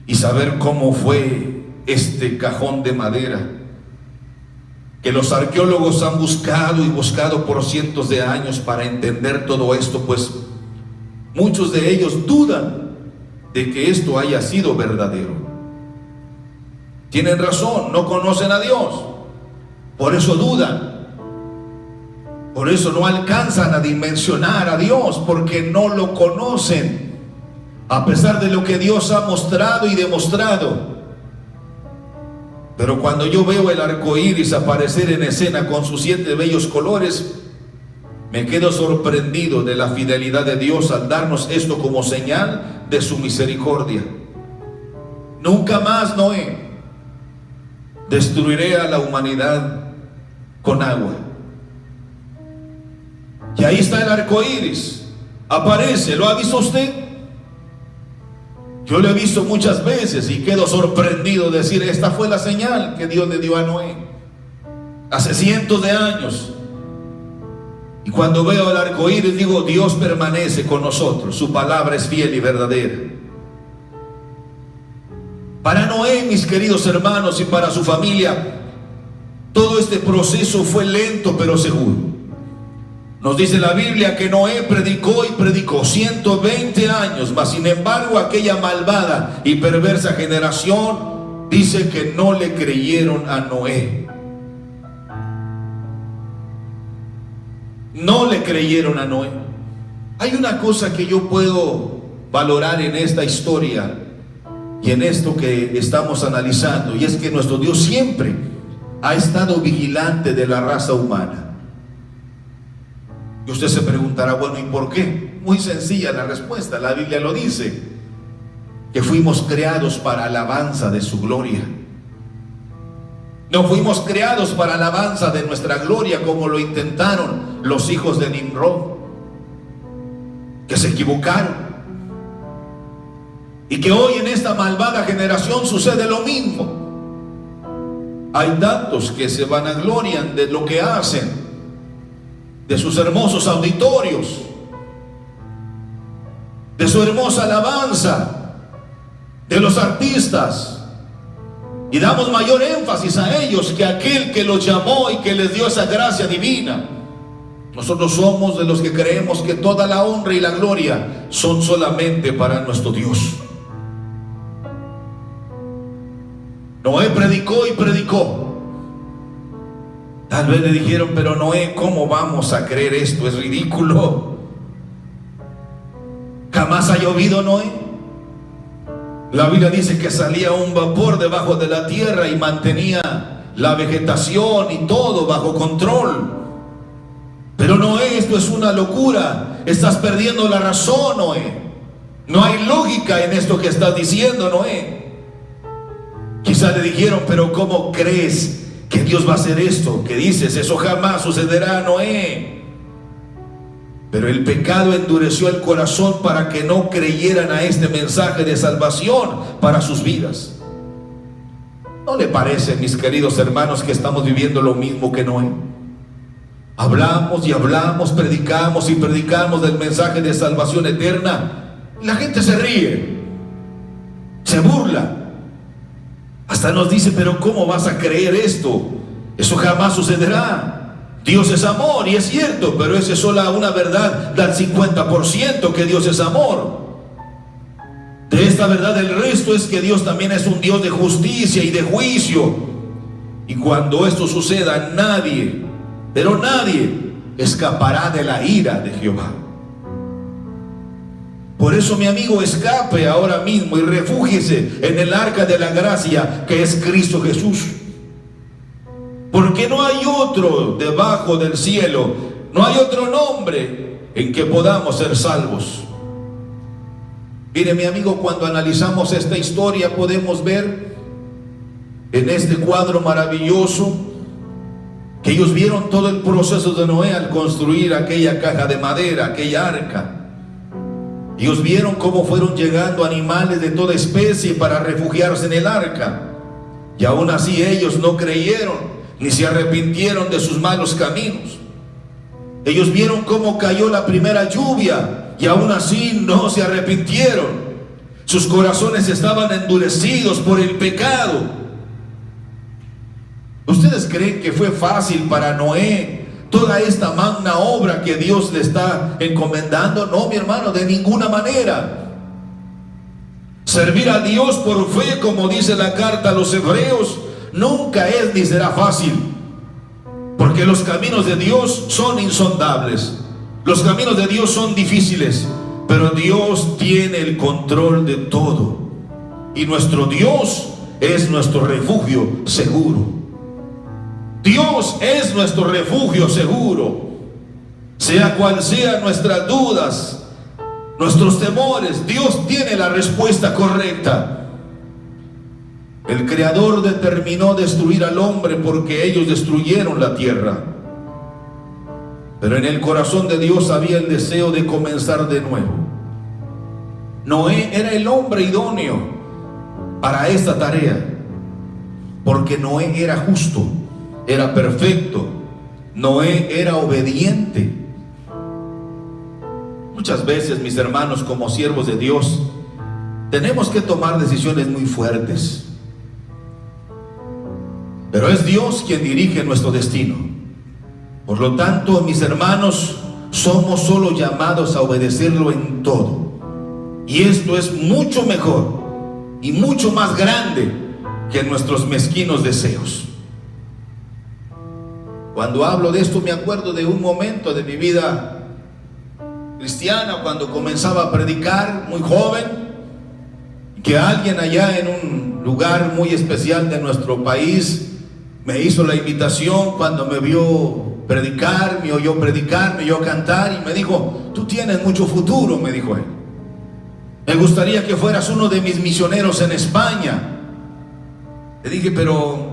y saber cómo fue este cajón de madera, que los arqueólogos han buscado y buscado por cientos de años para entender todo esto? Pues muchos de ellos dudan de que esto haya sido verdadero. Tienen razón, no conocen a Dios, por eso dudan, por eso no alcanzan a dimensionar a Dios, porque no lo conocen, a pesar de lo que Dios ha mostrado y demostrado. Pero cuando yo veo el arco iris aparecer en escena con sus 7 bellos colores, me quedo sorprendido de la fidelidad de Dios al darnos esto como señal de su misericordia. Nunca más, Noé, destruiré a la humanidad con agua. Y ahí está el arco iris, aparece. ¿Lo ha visto usted? Yo lo he visto muchas veces y quedo sorprendido de decir: esta fue la señal que Dios le dio a Noé hace cientos de años. Y cuando veo el arco iris digo: Dios permanece con nosotros, su palabra es fiel y verdadera. Para Noé, mis queridos hermanos, y para su familia, todo este proceso fue lento pero seguro. Nos dice la Biblia que Noé predicó y predicó 120 años, mas sin embargo aquella malvada y perversa generación dice que no le creyeron a Noé. No le creyeron a Noé. Hay una cosa que yo puedo valorar en esta historia y en esto que estamos analizando, y es que nuestro Dios siempre ha estado vigilante de la raza humana. Y usted se preguntará: bueno, ¿y por qué? Muy sencilla la respuesta. La Biblia lo dice, que fuimos creados para alabanza de su gloria. No fuimos creados para alabanza de nuestra gloria, como lo intentaron los hijos de Nimrod, que se equivocaron. Y que hoy en esta malvada generación sucede lo mismo. Hay tantos que se vanaglorian de lo que hacen, de sus hermosos auditorios, de su hermosa alabanza, de los artistas, y damos mayor énfasis a ellos que a aquel que los llamó y que les dio esa gracia divina. Nosotros somos de los que creemos que toda la honra y la gloria son solamente para nuestro Dios. Noé predicó y predicó. Tal vez le dijeron: pero Noé, ¿cómo vamos a creer esto? Es ridículo. ¿Jamás ha llovido, Noé? La Biblia dice que salía un vapor debajo de la tierra y mantenía la vegetación y todo bajo control. Pero Noé, esto es una locura. Estás perdiendo la razón, Noé. No hay lógica en esto que estás diciendo, Noé. Quizás le dijeron, pero ¿cómo crees que Dios va a hacer esto? ¿Qué dices? Eso jamás sucederá, Noé. Pero el pecado endureció el corazón para que no creyeran a este mensaje de salvación para sus vidas. ¿No le parece, mis queridos hermanos, que estamos viviendo lo mismo que Noé? Hablamos y hablamos, predicamos y predicamos del mensaje de salvación eterna. La gente se ríe, se burla, hasta nos dice, pero ¿cómo vas a creer esto? Eso jamás sucederá. Dios es amor, y es cierto, pero esa es solo una verdad del 50%, que Dios es amor. De esta verdad el resto es que Dios también es un Dios de justicia y de juicio. Y cuando esto suceda, nadie, pero nadie, escapará de la ira de Jehová. Por eso, mi amigo, escape ahora mismo y refúgiese en el arca de la gracia, que es Cristo Jesús. Porque no hay otro debajo del cielo, no hay otro nombre en que podamos ser salvos. Mire, mi amigo, cuando analizamos esta historia podemos ver en este cuadro maravilloso que ellos vieron todo el proceso de Noé al construir aquella caja de madera, aquella arca. Ellos vieron cómo fueron llegando animales de toda especie para refugiarse en el arca, y aún así ellos no creyeron ni se arrepintieron de sus malos caminos. Ellos vieron cómo cayó la primera lluvia y aún así no se arrepintieron. Sus corazones estaban endurecidos por el pecado. ¿Ustedes creen que fue fácil para Noé toda esta magna obra que Dios le está encomendando? No, mi hermano, de ninguna manera. Servir a Dios por fe, como dice la carta a los Hebreos, nunca es ni será fácil, porque los caminos de Dios son insondables, los caminos de Dios son difíciles, pero Dios tiene el control de todo, y nuestro Dios es nuestro refugio seguro. Dios es nuestro refugio seguro. Sea cual sean nuestras dudas, nuestros temores, Dios tiene la respuesta correcta. El Creador determinó destruir al hombre porque ellos destruyeron la tierra. Pero en el corazón de Dios había el deseo de comenzar de nuevo. Noé era el hombre idóneo para esta tarea, porque Noé era justo, era perfecto, Noé era obediente. Muchas veces, mis hermanos, como siervos de Dios, tenemos que tomar decisiones muy fuertes. Pero es Dios quien dirige nuestro destino. Por lo tanto, mis hermanos, somos solo llamados a obedecerlo en todo. Y esto es mucho mejor y mucho más grande que nuestros mezquinos deseos. Cuando hablo de esto me acuerdo de un momento de mi vida cristiana, cuando comenzaba a predicar muy joven, que alguien allá en un lugar muy especial de nuestro país me hizo la invitación cuando me vio predicar, me oyó predicar, me oyó cantar y me dijo: tú tienes mucho futuro, me dijo él. Me gustaría que fueras uno de mis misioneros en España. Le dije, pero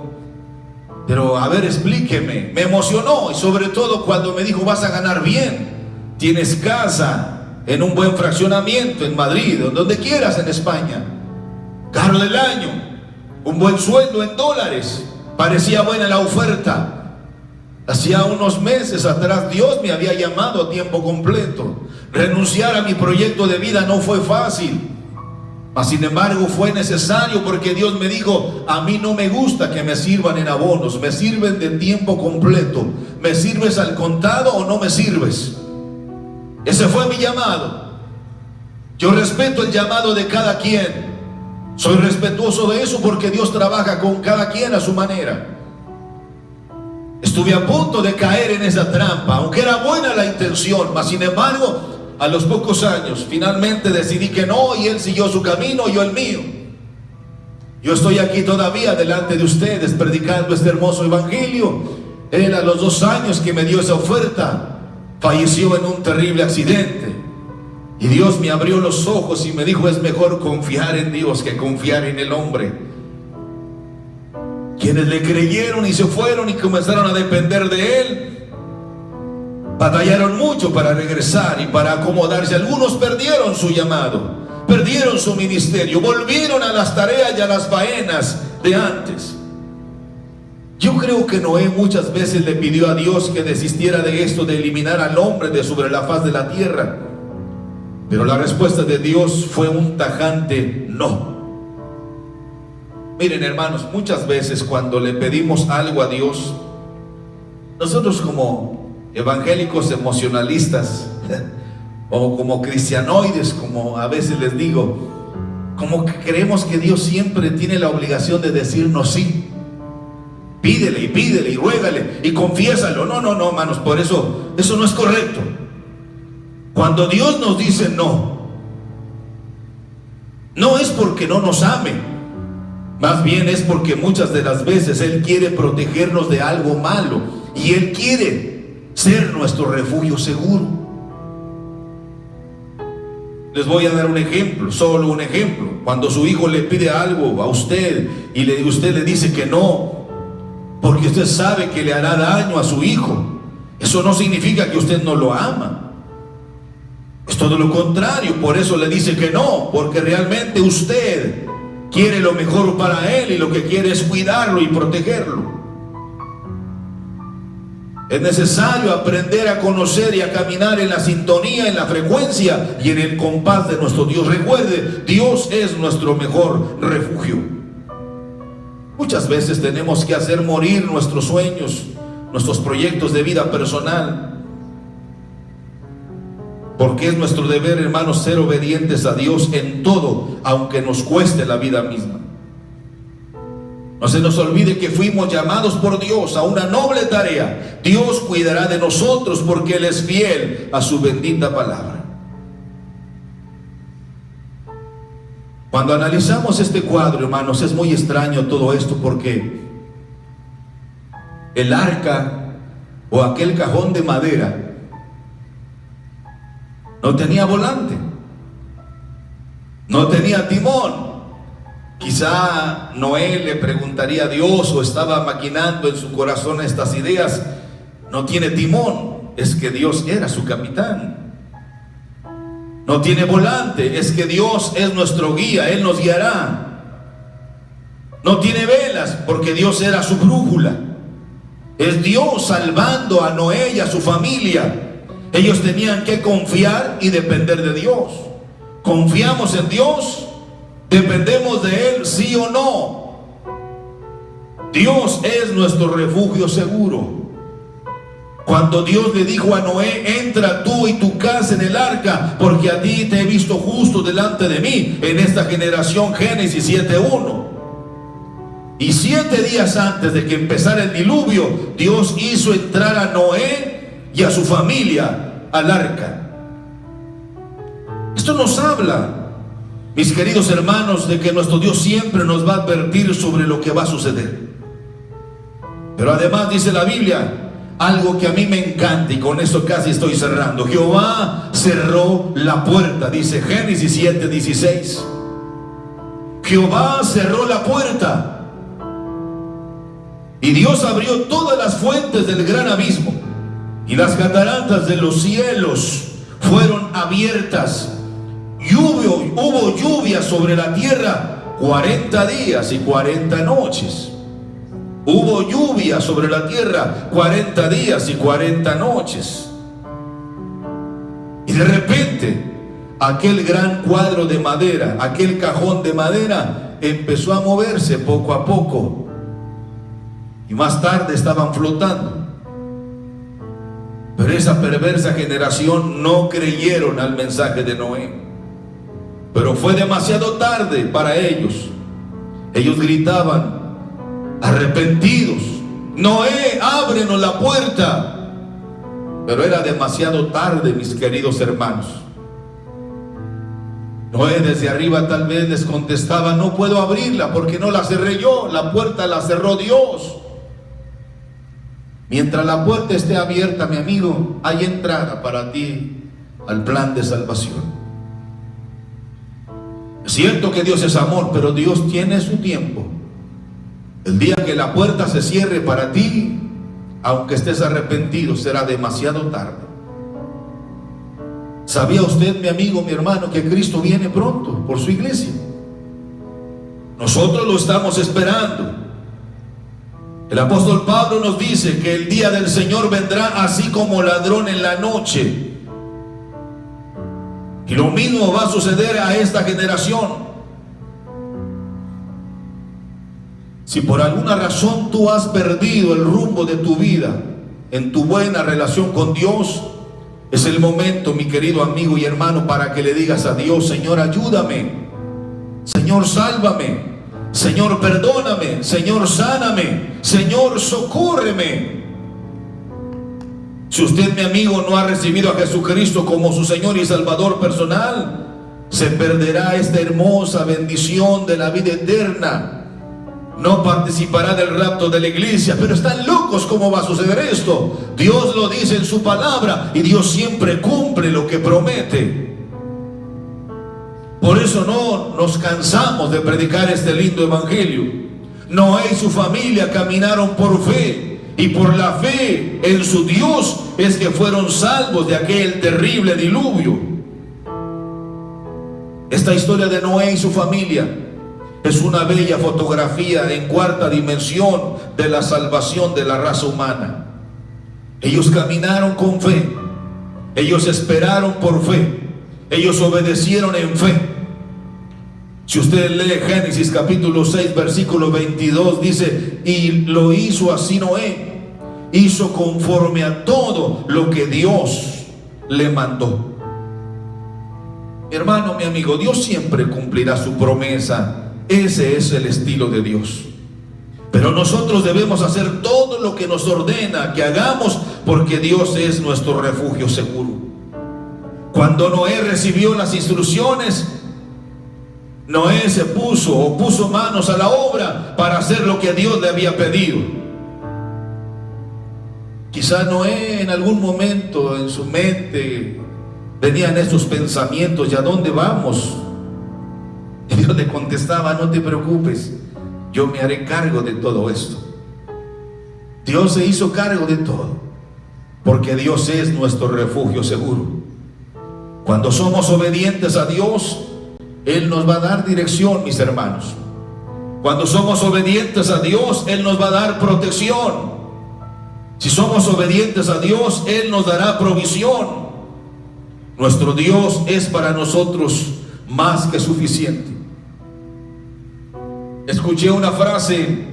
a ver, explíqueme. Me emocionó, y sobre todo cuando me dijo: vas a ganar bien, tienes casa en un buen fraccionamiento en Madrid, o donde quieras en España, carro del año, un buen sueldo en dólares. Parecía buena la oferta. Hacía unos meses atrás Dios me había llamado a tiempo completo. Renunciar a mi proyecto de vida no fue fácil, mas sin embargo fue necesario, porque Dios me dijo: a mí no me gusta que me sirvan en abonos, me sirven de tiempo completo. ¿Me sirves al contado o no me sirves? Ese fue mi llamado. Yo respeto el llamado de cada quien. Soy respetuoso de eso, porque Dios trabaja con cada quien a su manera. Estuve a punto de caer en esa trampa, aunque era buena la intención, mas sin embargo, a los pocos años, finalmente decidí que no, y él siguió su camino, yo el mío. Yo estoy aquí todavía delante de ustedes predicando este hermoso evangelio. Él, a los 2 años que me dio esa oferta, falleció en un terrible accidente. Y Dios me abrió los ojos y me dijo: es mejor confiar en Dios que confiar en el hombre. Quienes le creyeron y se fueron y comenzaron a depender de Él, batallaron mucho para regresar y para acomodarse. Algunos perdieron su llamado, perdieron su ministerio, volvieron a las tareas y a las faenas de antes. Yo creo que Noé muchas veces le pidió a Dios que desistiera de esto, de eliminar al hombre de sobre la faz de la tierra. Pero la respuesta de Dios fue un tajante no. Miren, hermanos, muchas veces cuando le pedimos algo a Dios, nosotros como evangélicos emocionalistas o como cristianoides, como a veces les digo, como que creemos que Dios siempre tiene la obligación de decirnos sí. Pídele y ruégale y confiésalo. No, hermanos, por eso no es correcto. Cuando Dios nos dice no, no es porque no nos ame, más bien es porque muchas de las veces Él quiere protegernos de algo malo y Él quiere ser nuestro refugio seguro. Les voy a dar un ejemplo, solo un ejemplo. Cuando su hijo le pide algo a usted y usted le dice que no, porque usted sabe que le hará daño a su hijo, eso no significa que usted no lo ama. Es todo lo contrario. Por eso le dice que no, porque realmente usted quiere lo mejor para él y lo que quiere es cuidarlo y protegerlo. Es necesario aprender a conocer y a caminar en la sintonía, en la frecuencia y en el compás de nuestro Dios. Recuerde, Dios es nuestro mejor refugio. Muchas veces tenemos que hacer morir nuestros sueños, nuestros proyectos de vida personal, porque es nuestro deber, hermanos, ser obedientes a Dios en todo, aunque nos cueste la vida misma. No se nos olvide que fuimos llamados por Dios a una noble tarea. Dios cuidará de nosotros porque Él es fiel a su bendita palabra. Cuando analizamos este cuadro, hermanos, es muy extraño todo esto, porque el arca o aquel cajón de madera no tenía volante, no tenía timón. Quizá Noé le preguntaría a Dios, o estaba maquinando en su corazón estas ideas: no tiene timón, es que Dios era su capitán. No tiene volante, es que Dios es nuestro guía, Él nos guiará. No tiene velas, porque Dios era su brújula. Es Dios salvando a Noé y a su familia. Ellos tenían que confiar y depender de Dios. ¿Confiamos en Dios? ¿Dependemos de Él, sí o no? Dios es nuestro refugio seguro. Cuando Dios le dijo a Noé: entra tú y tu casa en el arca, porque a ti te he visto justo delante de mí en esta generación. Génesis 7:1. Y 7 días antes de que empezara el diluvio, Dios hizo entrar a Noé y a su familia al arca. Esto nos habla, mis queridos hermanos, de que nuestro Dios siempre nos va a advertir sobre lo que va a suceder. Pero además dice la Biblia algo que a mí me encanta, y con eso casi estoy cerrando: Jehová cerró la puerta, dice Génesis 7:16. Jehová cerró la puerta, y Dios abrió todas las fuentes del gran abismo, y las cataratas de los cielos fueron abiertas. Y hubo lluvia sobre la tierra 40 días y 40 noches. Hubo lluvia sobre la tierra 40 días y 40 noches. Y de repente, aquel gran cuadro de madera, aquel cajón de madera, empezó a moverse poco a poco. Y más tarde estaban flotando. Pero esa perversa generación no creyeron al mensaje de Noé. Pero fue demasiado tarde para ellos. Ellos gritaban arrepentidos: Noé, ábrenos la puerta. Pero era demasiado tarde, mis queridos hermanos. Noé desde arriba tal vez les contestaba: no puedo abrirla porque no la cerré yo, la puerta la cerró Dios. Mientras la puerta esté abierta, mi amigo, hay entrada para ti al plan de salvación. Es cierto que Dios es amor, pero Dios tiene su tiempo. El día que la puerta se cierre para ti, aunque estés arrepentido, será demasiado tarde. ¿Sabía usted, mi amigo, mi hermano, que Cristo viene pronto por su iglesia? Nosotros lo estamos esperando. El apóstol Pablo nos dice que el día del Señor vendrá así como ladrón en la noche. Y lo mismo va a suceder a esta generación. Si por alguna razón tú has perdido el rumbo de tu vida en tu buena relación con Dios, es el momento, mi querido amigo y hermano, para que le digas a Dios: Señor, ayúdame, Señor, sálvame, Señor, perdóname, Señor, sáname, Señor, socórreme. Si usted, mi amigo, no ha recibido a Jesucristo como su Señor y Salvador personal, se perderá esta hermosa bendición de la vida eterna. No participará del rapto de la iglesia. Pero están locos, ¿cómo va a suceder esto? Dios lo dice en su palabra y Dios siempre cumple lo que promete. Por eso no nos cansamos de predicar este lindo evangelio. Noé y su familia caminaron por fe, y por la fe en su Dios es que fueron salvos de aquel terrible diluvio. Esta historia de Noé y su familia es una bella fotografía en cuarta dimensión de la salvación de la raza humana. Ellos caminaron con fe, ellos esperaron por fe, ellos obedecieron en fe. Si usted lee Génesis capítulo 6 versículo 22, dice: y lo hizo así Noé, hizo conforme a todo lo que Dios le mandó. Mi hermano, mi amigo, Dios siempre cumplirá su promesa. Ese es el estilo de Dios. Pero nosotros debemos hacer todo lo que nos ordena que hagamos, porque Dios es nuestro refugio seguro. Cuando Noé recibió las instrucciones, Noé se puso manos a la obra para hacer lo que Dios le había pedido. Quizá Noé en algún momento en su mente venían estos pensamientos: ¿y a dónde vamos? Y Dios le contestaba: no te preocupes, yo me haré cargo de todo esto. Dios se hizo cargo de todo, porque Dios es nuestro refugio seguro. Cuando somos obedientes a Dios, Él nos va a dar dirección, mis hermanos. Cuando somos obedientes a Dios, Él nos va a dar protección. Si somos obedientes a Dios, Él nos dará provisión. Nuestro Dios es para nosotros más que suficiente. Escuché una frase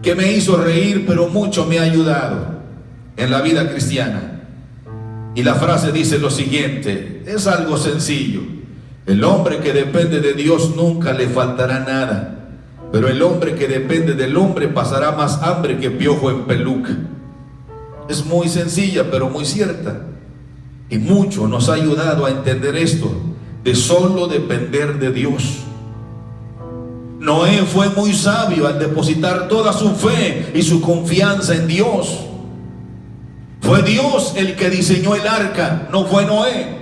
que me hizo reír, pero mucho me ha ayudado en la vida cristiana. Y la frase dice lo siguiente: es algo sencillo. El hombre que depende de Dios nunca le faltará nada, pero el hombre que depende del hombre pasará más hambre que piojo en peluca. Es muy sencilla, pero muy cierta. Y mucho nos ha ayudado a entender esto, de solo depender de Dios. Noé fue muy sabio al depositar toda su fe y su confianza en Dios. Fue Dios el que diseñó el arca, no fue Noé.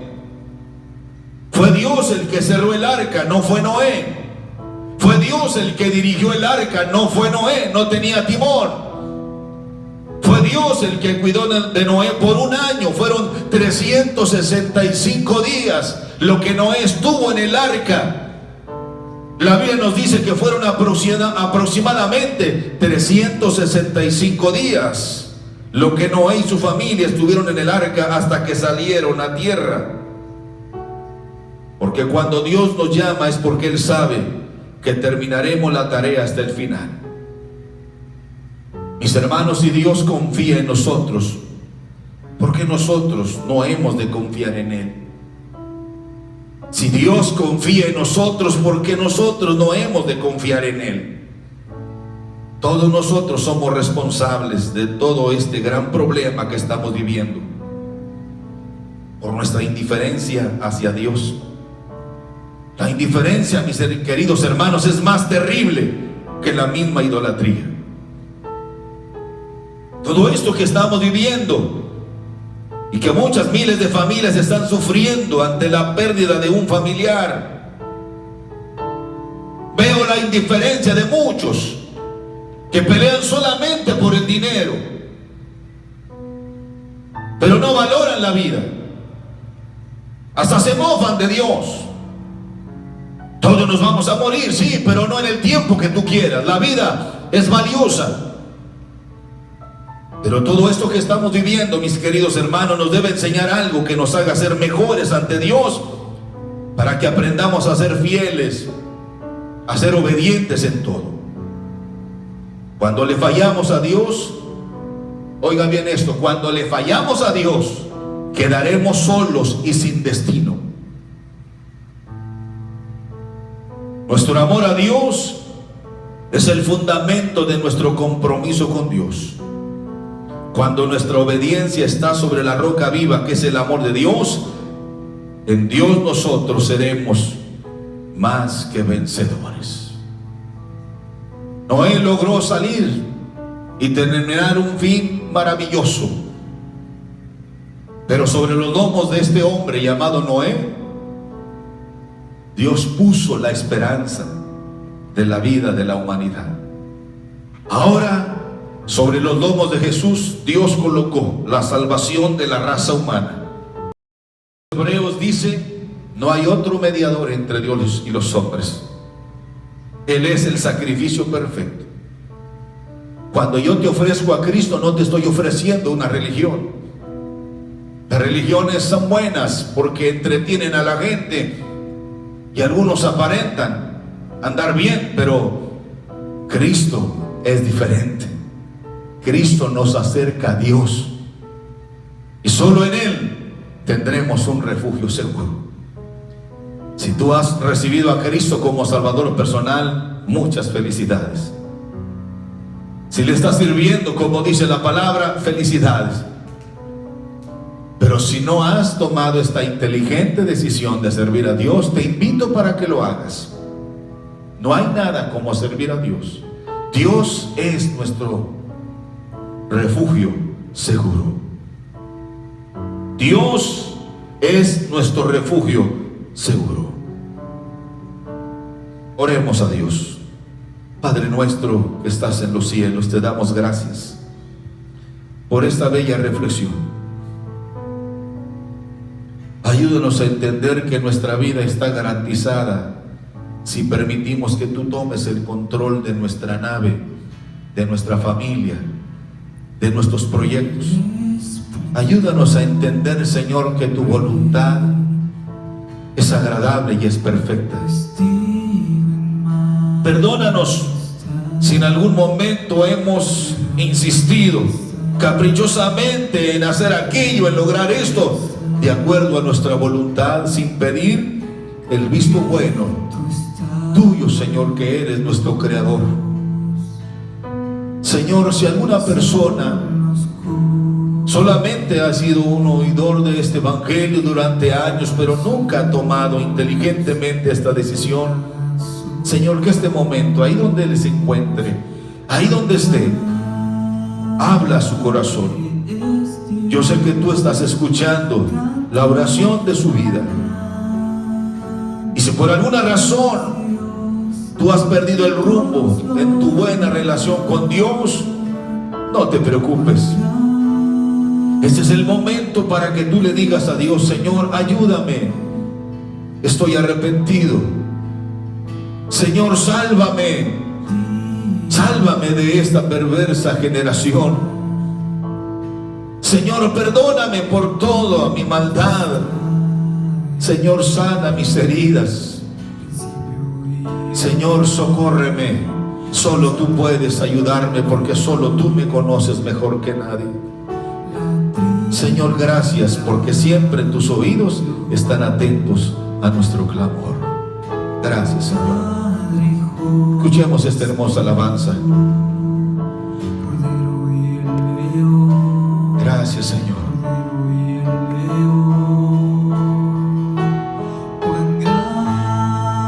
Fue Dios el que cerró el arca, no fue Noé. Fue Dios el que dirigió el arca, no fue Noé, no tenía timón. Fue Dios el que cuidó de Noé por un año. Fueron 365 días lo que Noé estuvo en el arca. La Biblia nos dice que fueron aproximadamente 365 días lo que Noé y su familia estuvieron en el arca hasta que salieron a tierra. Porque cuando Dios nos llama es porque Él sabe que terminaremos la tarea hasta el final. Mis hermanos, si Dios confía en nosotros, ¿por qué nosotros no hemos de confiar en Él? Si Dios confía en nosotros, ¿por qué nosotros no hemos de confiar en Él? Todos nosotros somos responsables de todo este gran problema que estamos viviendo por nuestra indiferencia hacia Dios. La indiferencia, mis queridos hermanos, es más terrible que la misma idolatría. Todo esto que estamos viviendo y que muchas miles de familias están sufriendo ante la pérdida de un familiar. Veo la indiferencia de muchos que pelean solamente por el dinero, pero no valoran la vida. Hasta se mofan de Dios. Todos nos vamos a morir, sí, pero no en el tiempo que tú quieras. La vida es valiosa. Pero todo esto que estamos viviendo, mis queridos hermanos, nos debe enseñar algo que nos haga ser mejores ante Dios, para que aprendamos a ser fieles, a ser obedientes en todo. Cuando le fallamos a Dios, oiga bien esto, cuando le fallamos a Dios, quedaremos solos y sin destino. Nuestro amor a Dios es el fundamento de nuestro compromiso con Dios. Cuando nuestra obediencia está sobre la roca viva, que es el amor de Dios, en Dios nosotros seremos más que vencedores. Noé logró salir y terminar un fin maravilloso, pero sobre los lomos de este hombre llamado Noé, Dios puso la esperanza de la vida de la humanidad. Ahora, sobre los lomos de Jesús, Dios colocó la salvación de la raza humana. Hebreos dice: no hay otro mediador entre Dios y los hombres. Él es el sacrificio perfecto. Cuando yo te ofrezco a Cristo, no te estoy ofreciendo una religión. Las religiones son buenas porque entretienen a la gente y algunos aparentan andar bien, pero Cristo es diferente. Cristo nos acerca a Dios y solo en Él tendremos un refugio seguro. Si tú has recibido a Cristo como Salvador personal, muchas felicidades. Si le estás sirviendo como dice la palabra, felicidades. Pero si no has tomado esta inteligente decisión de servir a Dios, te invito para que lo hagas. No hay nada como servir a Dios. Dios es nuestro refugio seguro. Dios es nuestro refugio seguro. Oremos a Dios. Padre nuestro que estás en los cielos, te damos gracias por esta bella reflexión. Ayúdanos a entender que nuestra vida está garantizada si permitimos que tú tomes el control de nuestra nave, de nuestra familia, de nuestros proyectos. Ayúdanos a entender, Señor, que tu voluntad es agradable y es perfecta. Perdónanos si en algún momento hemos insistido caprichosamente en hacer aquello, en lograr esto de acuerdo a nuestra voluntad, sin pedir el visto bueno tuyo, Señor, que eres nuestro Creador. Señor, si alguna persona solamente ha sido un oidor de este evangelio durante años, pero nunca ha tomado inteligentemente esta decisión, Señor, que este momento, ahí donde Él se encuentre, ahí donde esté, habla a su corazón. Yo sé que tú estás escuchando la oración de su vida. Y si por alguna razón tú has perdido el rumbo en tu buena relación con Dios, no te preocupes. Este es el momento para que tú le digas a Dios: Señor, ayúdame, estoy arrepentido. Señor, sálvame, sálvame de esta perversa generación. Señor, perdóname por toda mi maldad. Señor, sana mis heridas. Señor, socórreme. Solo tú puedes ayudarme, porque solo tú me conoces mejor que nadie. Señor, gracias, porque siempre tus oídos están atentos a nuestro clamor. Gracias, Señor. Escuchemos esta hermosa alabanza. Gracias, Señor. Cuán grande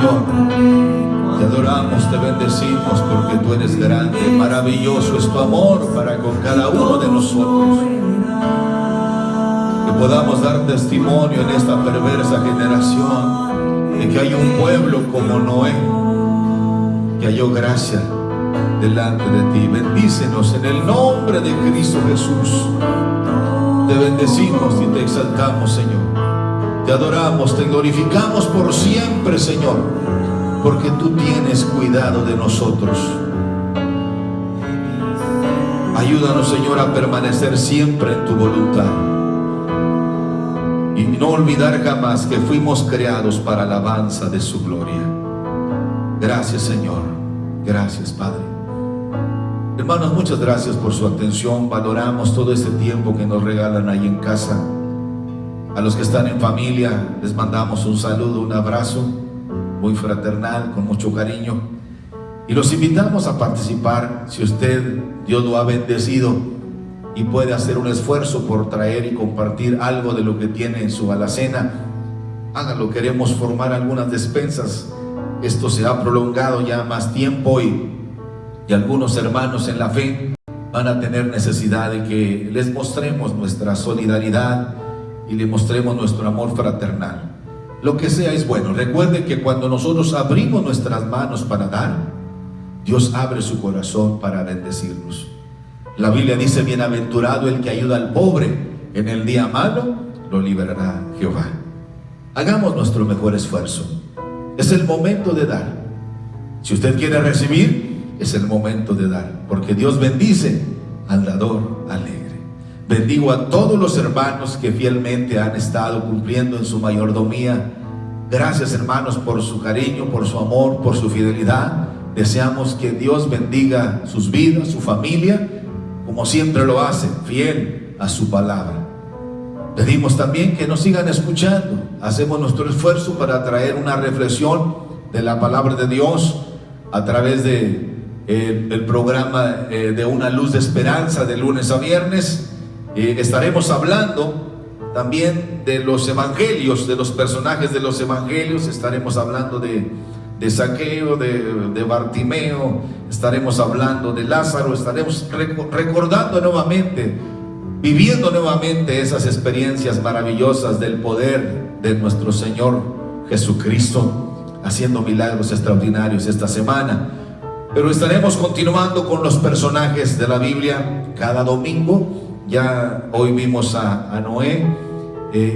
Señor. Te adoramos, te bendecimos porque tú eres grande. Maravilloso es tu amor para con cada uno de nosotros. Que podamos dar testimonio en esta perversa generación de que hay un pueblo como Noé que halló gracia delante de ti. Bendícenos en el nombre de Cristo Jesús. Te bendecimos y te exaltamos, Señor. Te adoramos, te glorificamos por siempre, Señor, porque tú tienes cuidado de nosotros. Ayúdanos, Señor, a permanecer siempre en tu voluntad y no olvidar jamás que fuimos creados para la alabanza de su gloria. Gracias, Señor. Gracias, Padre. Hermanos, muchas gracias por su atención. Valoramos todo este tiempo que nos regalan ahí en casa. A los que están en familia les mandamos un saludo, un abrazo muy fraternal, con mucho cariño, y los invitamos a participar. Si usted, Dios lo ha bendecido y puede hacer un esfuerzo por traer y compartir algo de lo que tiene en su alacena, hágalo. Queremos formar algunas despensas. Esto se ha prolongado ya más tiempo y algunos hermanos en la fe van a tener necesidad de que les mostremos nuestra solidaridad y le mostremos nuestro amor fraternal. Lo que sea es bueno. Recuerde que cuando nosotros abrimos nuestras manos para dar, Dios abre su corazón para bendecirnos. La Biblia dice: bienaventurado el que ayuda al pobre, en el día malo lo liberará Jehová. Hagamos nuestro mejor esfuerzo. Es el momento de dar. Si usted quiere recibir, es el momento de dar, porque Dios bendice al dador alegre. Bendigo a todos los hermanos que fielmente han estado cumpliendo en su mayordomía. Gracias, hermanos, por su cariño, por su amor, por su fidelidad. Deseamos que Dios bendiga sus vidas, su familia, como siempre lo hace, fiel a su palabra. Pedimos también que nos sigan escuchando. Hacemos nuestro esfuerzo para traer una reflexión de la palabra de Dios a través de el programa de Una Luz de Esperanza, de lunes a viernes. Estaremos hablando también de los evangelios, de los personajes de los evangelios. Estaremos hablando de Zaqueo, de Bartimeo. Estaremos hablando de Lázaro. Estaremos recordando nuevamente, viviendo nuevamente esas experiencias maravillosas del poder de nuestro Señor Jesucristo, haciendo milagros extraordinarios esta semana. Pero estaremos continuando con los personajes de la Biblia cada domingo. Ya hoy vimos a Noé.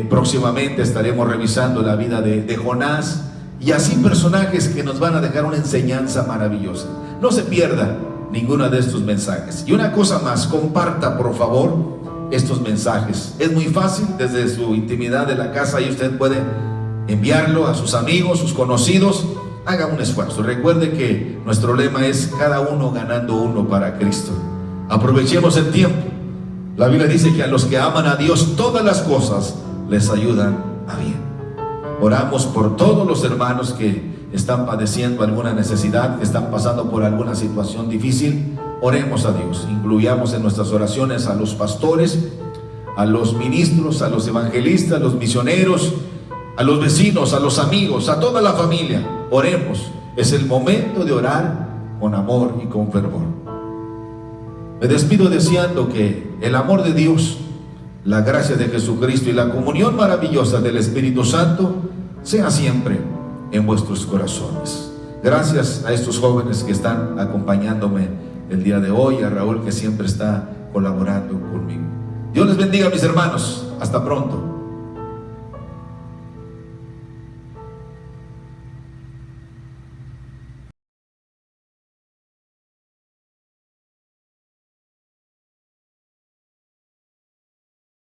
Próximamente estaremos revisando la vida de Jonás, y así personajes que nos van a dejar una enseñanza maravillosa. No se pierda ninguno de estos mensajes. Y una cosa más, comparta por favor estos mensajes. Es muy fácil, desde su intimidad de la casa, y usted puede enviarlo a sus amigos, sus conocidos. Haga un esfuerzo. Recuerde que nuestro lema es: cada uno ganando uno para Cristo. Aprovechemos el tiempo. La Biblia dice que a los que aman a Dios todas las cosas les ayudan a bien. Oramos por todos los hermanos que están padeciendo alguna necesidad, que están pasando por alguna situación difícil. Oremos a Dios. Incluyamos en nuestras oraciones a los pastores, a los ministros, a los evangelistas, a los misioneros, a los vecinos, a los amigos, a toda la familia. Oremos. Es el momento de orar con amor y con fervor. Me despido deseando que el amor de Dios, la gracia de Jesucristo y la comunión maravillosa del Espíritu Santo sea siempre en vuestros corazones. Gracias a estos jóvenes que están acompañándome el día de hoy, a Raúl, que siempre está colaborando conmigo. Dios les bendiga, mis hermanos. Hasta pronto.